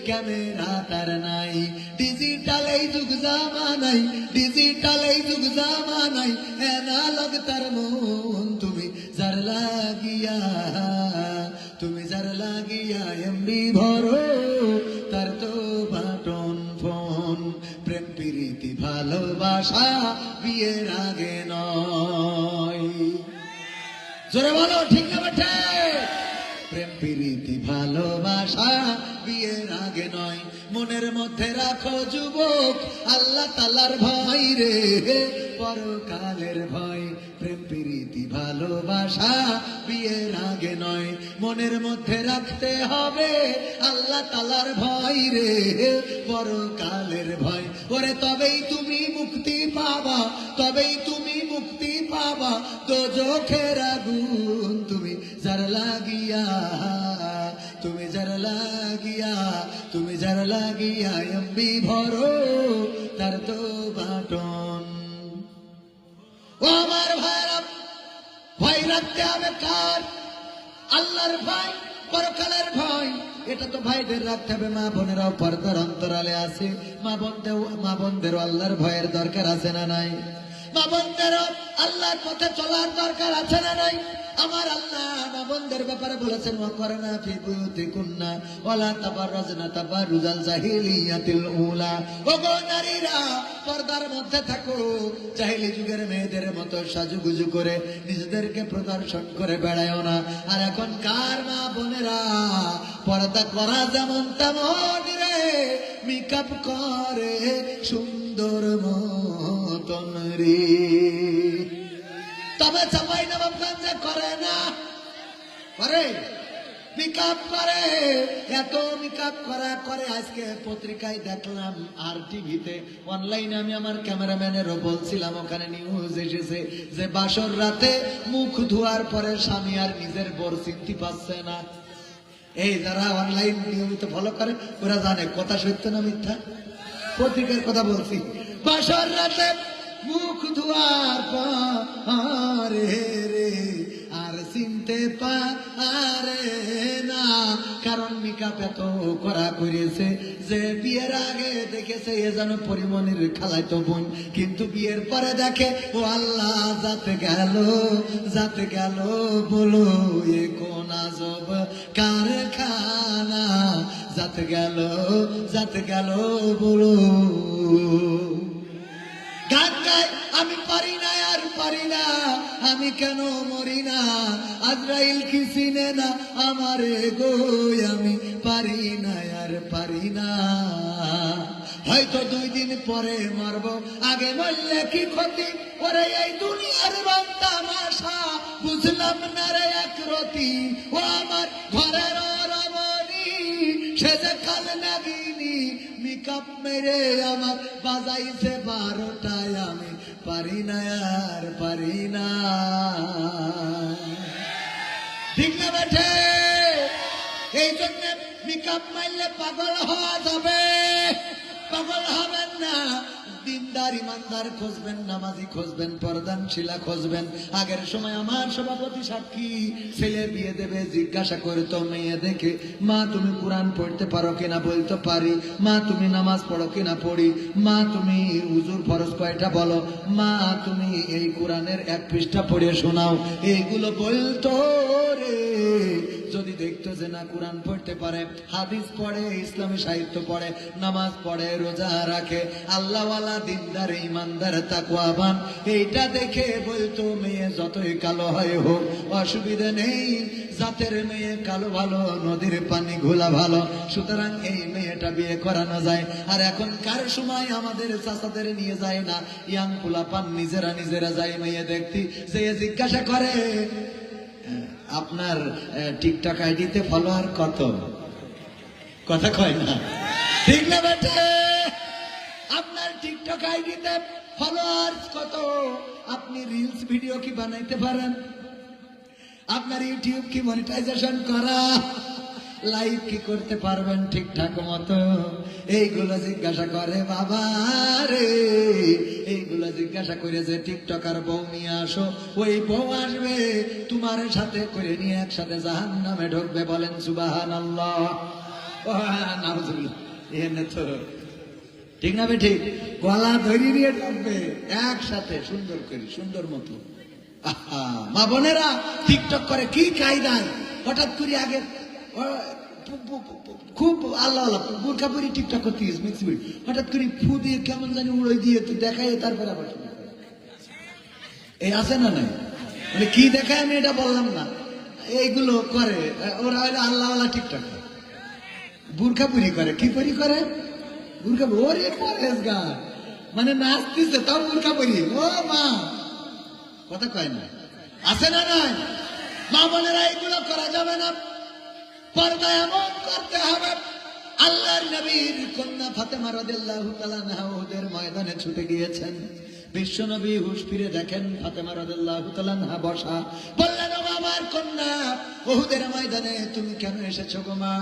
ক্যামেরা তার নাই। ডিজিটাল এই যুগ জামানাই, ডিজিটাল এই যুগ জামানাই, অ্যানালগ তার মন। তুমি যার লাগিয়া, তুমি যার লাগিয়া এমবি ভরো, তার তো বাটন ফোন। প্রেম প্রীতি ভালোবাসা বিয়ের আগে নয়, জোরে বলো ঠিক না বেঠে? প্রেম প্রীতি ভালোবাসা বিয়ের আগে নয়। মনের মধ্যে রাখো যুবক আল্লাহ তাআলার ভয় রে, পরকালের ভয়। প্রেম প্রীতি ভালোবাসা বিয়ের আগে নয়, মনের মধ্যে রাখতে হবে আল্লাহ তাআলার ভয় রে, পরকালের ভয়। ওরে তবেই তুমি মুক্তি পাবা, তবেই তুমি মুক্তি পাবা দোজখের আগুন। তুমি যার লাগিয়া, তুমি যার লাগিয়া, তুমি যার লাগিয়া এমবি ভরো, তার তো বাটন। ও আমার ভাইরা, ভয় রাখতে হবে কার? আল্লাহর ভয়, পরকালের ভয়। এটা তো ভাইদের রাখতে হবে। মা বোনেরাও পর্দার অন্তরালে আছে, মা বোনদেরও আল্লাহর ভয়ের দরকার আছে না নাই? মা বোনদেরও আল্লাহর পথে চলার দরকার আছে না নাই? আমার আল্লাহ মা বোনদের ব্যাপারে বলেছেন, ওয়াকরনা ফি বুয়ুতিকুন্না ওয়ালা তাবাররাজনা তাবাররুজাল জাহিলিয়াতিল উলা। ওগো নারীরা, পর্দার মধ্যে থাকো, জাহিলি যুগের মেয়েদের মতো সাজুগুজু করে নিজেদেরকে প্রদর্শন করে বেড়ায়ও না। আর এখন কার মা বোনেরা পর্দা করা যেমন তেমন রে মেকআপ করে সুন্দর মতন রে। তবে চাপাই নবাবগঞ্জে করে না, করে মেকআপ করে, এত মেকআপ করা করে। আজকে পত্রিকায় দেখলাম আর টিভিতে অনলাইনে আমি আমার ক্যামেরাম্যানেরও বলছিলাম, ওখানে নিউজ এসেছে যে বাসর রাতে মুখ ধোয়ার পরে স্বামী আর নিজের বর চিনতে পারছে না। এই যারা অনলাইন নিয়মিত ফলো করে ওরা জানে কথা সত্য না মিথ্যা। পত্রিকার কথা বলছি, বাসর রাতে মুখ ধোয়ার পরে রে আর চিনতে পারে না, কারণ মেকআপ এত করা করেছে যে বিয়ের আগে দেখেছে এ যেন পরিমণির খালাইতো বোন, কিন্তু বিয়ের পরে দেখে ও আল্লাহ যাতে গেল বলো এ কোন আজব কারখানা, যাতে গেল বলো। গান গাই আমি পারি না আর পারি না, আমি কেন মরি না, আজরাইল কি চিনে না আমারে গো, আমি পারি না আর পারি না। হয়তো 2 দিন পরে মারবো, আগে মরলে কি ক্ষতি, ওরে এই দুনিয়ার রং তামাশা বুঝলাম না রে এক রতি। ও আমার ঘরের রমণী সে যে কাল নাগিনী, মেকআপ মেরে আমার বাজাইছে 12টায়, আমি পারি না আর পারি না। ঠিক না বেঠে? এই জন্য মেকআপ মারলে পাগল হওয়া যাবে, পাগল হবেন না। দিনদার ইমানদার খুঁজবেন, নামাজি খুঁজবেন, পর্দানশীলা খুঁজবেন। আগের সময় আমার সভাপতি সাক্ষী ছেলে বিয়ে দেবে, জিজ্ঞাসা করতো মেয়ে দেখে, মা তুমি কোরআন পড়তে পারো কিনা, বলতো পারি। মা তুমি নামাজ পড়ো কিনা, পড়ি। মা তুমি হুজুর ফরজ কয়টা বলো, মা তুমি এই কোরআনের 1 পৃষ্ঠা পড়ে শোনাও। এইগুলো বলতো রে। যদি দেখতো যে না কোরআন পড়তে পারে, হাদিস পড়ে, ইসলামী সাহিত্য পড়ে, নামাজ পড়ে, রোজা রাখে, আল্লাহওয়ালা দিনদার ইমানদার তাকওয়াবান, এইটা দেখে বলতো মেয়ে যতই কালো হয় হোক অসুবিধা নেই, জাতের মেয়ে কালো ভালো, নদীর পানি ঘোলা ভালো, সুতরাং এই মেয়েটা বিয়ে করানো যায়। আর এখন কার সময় আমাদের চাচাদের নিয়ে যায় না, ইয়াং পোলাপান নিজেরা যায় মেয়ে দেখতে, যে জিজ্ঞাসা করে আপনার টিকটক আইডিতে ফলোয়ার কত, কথা কয় না, ঠিক না বেটে? আপনার টিকটক আইডিতে ফলোয়ার কত? আপনি রিলস ভিডিও কি বানাইতে পারেন? আপনার ইউটিউব কি মনিটাইজেশন করা? লাইভ কি করতে পারবেন ঠিকঠাক মতো? এইগুলো জিজ্ঞাসা করে বাবা রে, এইগুলো জিজ্ঞাসা করে যে টিকটকার বউ নিয়ে আসো, ওই বউ আসবে তোমার সাথে করে নিয়ে একসাথে জাহান্নামে ঢুকবে। বলেন সুবহানাল্লাহ। নাউজুবিল্লাহ। এনে তো ঠিক না বেঠিক? গলা ধরে নিয়ে ঢুকবে একসাথে সুন্দর করে, সুন্দর মতো। মা বোনেরা টিকটক করে কি কায়দায়, হঠাৎ করে আগে খুব আল্লাহ বোরখা পরি টিকটক করতে হঠাৎ করে ফু দিয়ে কেমন জানি উড়ে দিয়ে তো দেখায়, তারপরে আবার এই আছে না নাই, মানে কি দেখায় আমি এটা বললাম না, এইগুলো করে ওরা হইলে আল্লাহ টিকটক। বোরখা পরি করে, কি পরি করে? বোরখা ওরে পরেজগার, মানে নাচতেছে তাও বোরখা পরি। ও মা, কথা কয় না, আছে না নাই? মা বোনেরা এইগুলো করা যাবে না, পর্দা এমন করতে হবে। আল্লাহর নবীর কন্যা ফাতেমা রাদিয়াল্লাহু তাআলা আনহা উহুদের ময়দানে ছুটে গিয়েছেন। বিশ্ব নবী হুঁশ ফিরে দেখেন ফাতেমা রাদিয়াল্লাহু তাআলা আনহা বসা। বললেন, ও আমার কন্যা, উহুদের ময়দানে তুমি কেন এসেছো গো মা?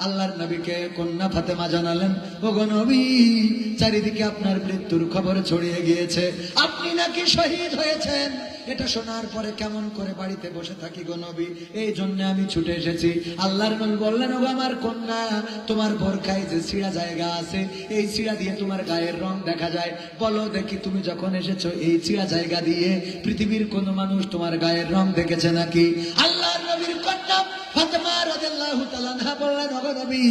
আল্লাহর নবীকে কন্যা ফাতেমা জানালেন, ওগো নবী, চারিদিকে আপনার মৃত্যুর খবর ছড়িয়ে গিয়েছে, আপনি নাকি শহীদ হয়েছেন। এটা শোনার পরে কেমন করে বাড়িতে বসে থাকি গো নবী, এই জন্য আমি ছুটে এসেছি। আল্লাহর নবী বললেন, ওগো আমার কন্যা, তোমার বোরখায় যে ছিঁড়া জায়গা আছে, এই ছিঁড়া দিয়ে তোমার গায়ের রং দেখা যায়। বলো দেখি, তুমি যখন এসেছো এই ছিঁড়া জায়গা দিয়ে পৃথিবীর কোন মানুষ তোমার গায়ের রং দেখেছে নাকি? আল্লাহর নবীর কন্যা ফাতেমা রাদিয়াল্লাহু তাআলা আনহা বললেন, ওগো নবী,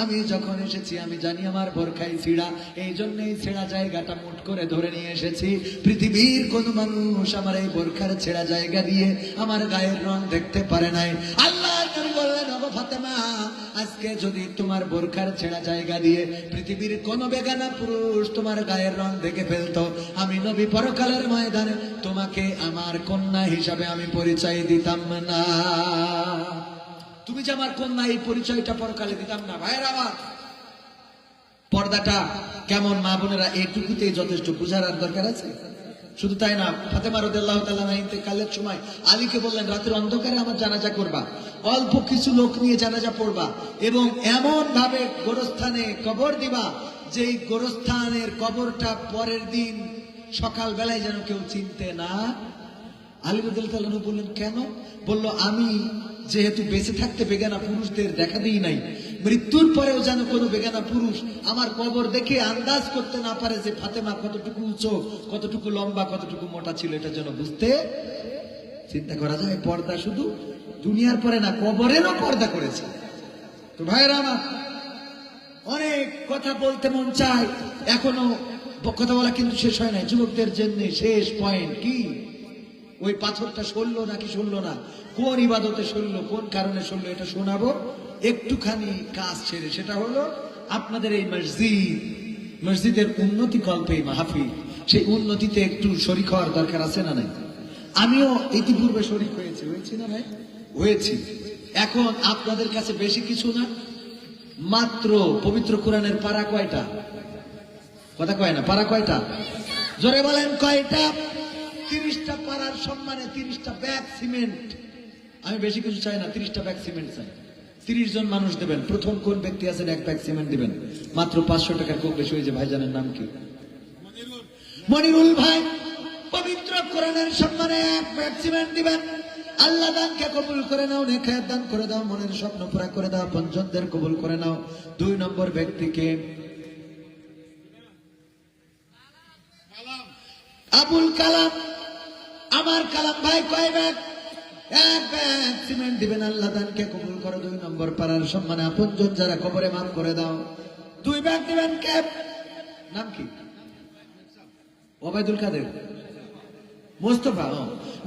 আমি যখন এসেছি আমি জানি আমার বোরখায় ছিঁড়া, এই জন্য এই ছেঁড়া জায়গাটা মুঠ করে ধরে নিয়ে এসেছি। পৃথিবীর কোন মানুষ আমার এই বোরখার ছেঁড়া জায়গা দিয়ে আমার গায়ের রং দেখতে পারে নাই। আল্লাহ নবী বললেন, ওগো ফাতেমা, আজকে যদি তোমার বোরখার ছেঁড়া জায়গা দিয়ে পৃথিবীর কোন বেগানা পুরুষ তোমার গায়ের রং দেখে ফেলতো, আমি নবী পরকালের ময়দানে তোমাকে আমার কন্যা হিসাবে আমি পরিচয় দিতাম না। তুমি যে আমার কন্যা, এই পরিচয়টা পরকালে দিতাম না। ভাইয়ের আমার, পর্দাটা কেমন মা বোনেরা, এইটুকুতেই যথেষ্ট, বুঝার আর দরকার আছে? শুধু তাই না, ফাতেমা রাদিয়াল্লাহু তাআলা ইন্তেকালের সময় আলীকে বললেন, রাতের অন্ধকারে আমার জানাজা করবা, অল্প কিছু লোক নিয়ে জানাজা পড়বা, এবং এমন ভাবে গোরস্থানে কবর দিবা যে এই গোরস্থানের কবরটা পরের দিন সকাল বেলায় যেন কেউ চিনতে না। আলী রাদিয়াল্লাহু তাআলা বললেন, কেন? বলল, আমি যেহেতু বেঁচে থাকতে বেগানা পুরুষদের দেখা দিই নাই, মৃত্যুর পরেও যেন কোনো বেগানা পুরুষ আমার কবর দেখে আন্দাজ করতে না পারে যে ফাতেমা কতটুকু উঁচু, কতটুকু লম্বা, কতটুকু মোটা ছিল, এটা যেন বুঝতে। চিন্তা করা যায়, পর্দা শুধু দুনিয়ার পরে না, কবরেরও পর্দা করেছে। তো ভাইয়েরা আমার, অনেক কথা বলতে মন চায়, এখনো কথা বলা কিন্তু শেষ হয় নাই। যুবকদের জন্য শেষ পয়েন্ট কি? ওই পাথরটা সরলো নাকি সরলো না, কোন ইবাদতে সরলো, কোন কারণে সরলো, এটা শোনাবো একটুখানি কাজ ছেড়ে। সেটা হলো আপনাদের এই মসজিদের উন্নতি কল্পে মাহফিল, সেই উন্নতিতে একটু শরীক হওয়ার দরকার আছে না নাই? আমিও ইতিপূর্বে শরীক হয়েছি না ভাই? হয়েছি। এখন আপনাদের কাছে বেশি কিছু না, মাত্র পবিত্র কোরআনের পারা কয়টা? কথা কয় না, পারা কয়টা? জোরে বলেন কয়টা? 30টা পারার সম্মানে 30টা ব্যাগ সিমেন্ট। আমি বেশি কিছু চাই না, 30টা ব্যাগ সিমেন্ট চাই। 30 জন মানুষ দেবেন। প্রথম কোন ব্যক্তি আছেন 1 ব্যাগ সিমেন্ট দিবেন, মাত্র 500 টাকার খুব বেশি হয়েছে। ভাইজানের নাম কি? মনিরুল ভাই। পবিত্র কোরআনের সম্মানে 1 ব্যাগ সিমেন্ট দিবেন। আল্লাহ দানকে কবুল করে নাও, নেখায়াত দান করে দাও, মনের স্বপ্ন পুরা করে দাও, পঞ্চমদের কবুল করে নাও। 2 নম্বর ব্যক্তিকে আবুল কালাম, আমার কালাম ভাই। কয় ব্যাগ? 1 ব্যাগ সিমেন্ট দিবেন। আল্লাহ দানকে কবুল করো। 2 নম্বর পাড়ার সম্মানে আপনজন যারা কবরে মাফ করে দাও। 2 ব্যাগ দিবেন। কে? নাম কি? ওবায়দুল কাদের, মোস্তফা।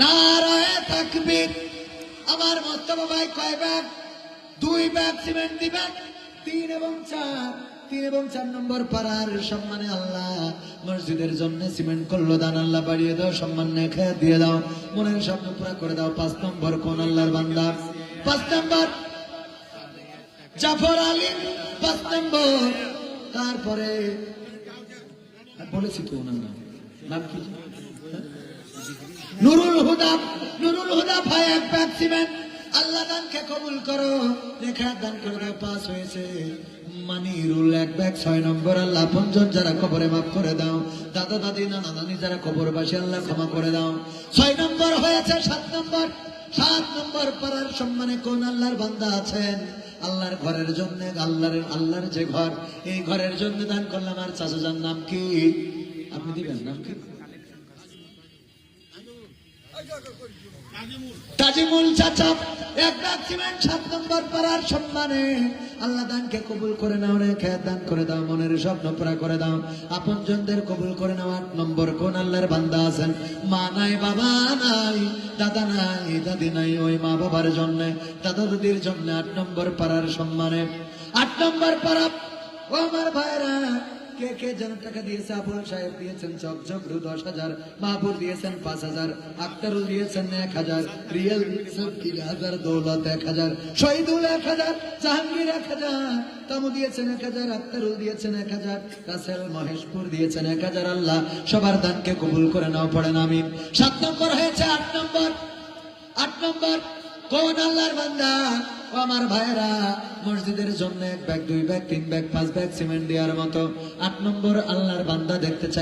নারায়ে তাকবীর। আমার মোস্তফা ভাই কয় ব্যাগ? 2 ব্যাগ সিমেন্ট দিবেন। 3 এবং 4 নম্বর পাড়ার সম্মানে আল্লাহ মসজিদের জন্য সিমেন্ট করলো দান, আল্লাহ বাড়িয়ে দাও, সম্মান নেখায়াত দিয়ে দাও, মনের স্বপ্ন পুরা করে দাও। 5 নম্বর কোন আল্লাহর বান্দা? 5 নম্বর জাফর আলী। 5 নম্বর। তারপরে বলেছি তো ওনার নাম কি? নুরুল হুদা ভাই। 1 ব্যাগ সিমেন্ট। আল্লাহ দানকে কবুল করো, নেখায়াত দান করে দাও। 5 হয়েছে। মানিরুল 1 ব্যাগ। 6 নম্বর আল্লাহ আপনজন যারা কবরে মাফ করে দাও, দাদা দাদি নানা নানি যারা কবরবাসী আল্লাহ ক্ষমা করে দাও। 6 নম্বর হয়েছে। 7 নম্বর পাড়ার সম্মানে কোন আল্লাহর বান্দা আছেন? আল্লাহর ঘরের জন্য, আল্লাহর যে ঘর, এই ঘরের জন্য দান করলাম। আর চাচাজার নাম কি? আপনি দিবেন নাম কি? তাজিমুল চাচা। 1 ব্যাগ সিমেন্ট। 7 নম্বর পাড়ার সম্মানে আল্লাহ দানকে কবুল করে নাও, নেখায়াত দান করে দাও, মনের স্বপ্ন পুরা করে দাও, আপনজনদের কবুল করে নাও। 8 নম্বর কোন আল্লাহর বান্দা আছেন? মা নাই, বাবা নাই, দাদা নাই, দাদি নাই, ওই মা বাবার জন্য, দাদা দাদির জন্য 8 নম্বর পাড়ার সম্মানে। 8 নম্বর পাড়া। ও আমার ভাইরা, কে কে যেন টাকা দিয়েছে? আবুল সাহেব দিয়েছেন চকচকরু 10,000, মাহবুব দিয়েছেন 5,000, আক্তারুল দিয়েছেন 1,000, রিয়াল দিয়েছেন 3,000, দৌলত 1,000, শহীদুল 1,000, জাহাঙ্গীর 1,000, তামু দিয়েছেন 1,000, আক্তারুল দিয়েছেন 1,000, রাসেল মহেশপুর দিয়েছেন 1,000। আল্লাহ সবার দানকে কবুল করে নাও, পড়েন আমিন। 7 নম্বর হয়েছে। 8 নম্বর কোন আল্লাহর বান্দা? ও আমার ভাইয়েরা, মসজিদের জন্য 1 bag 2 bag 3 bag 5 bag cement দেওয়ার মতো 8 নম্বর আল্লাহর বান্দা দেখতে চাই।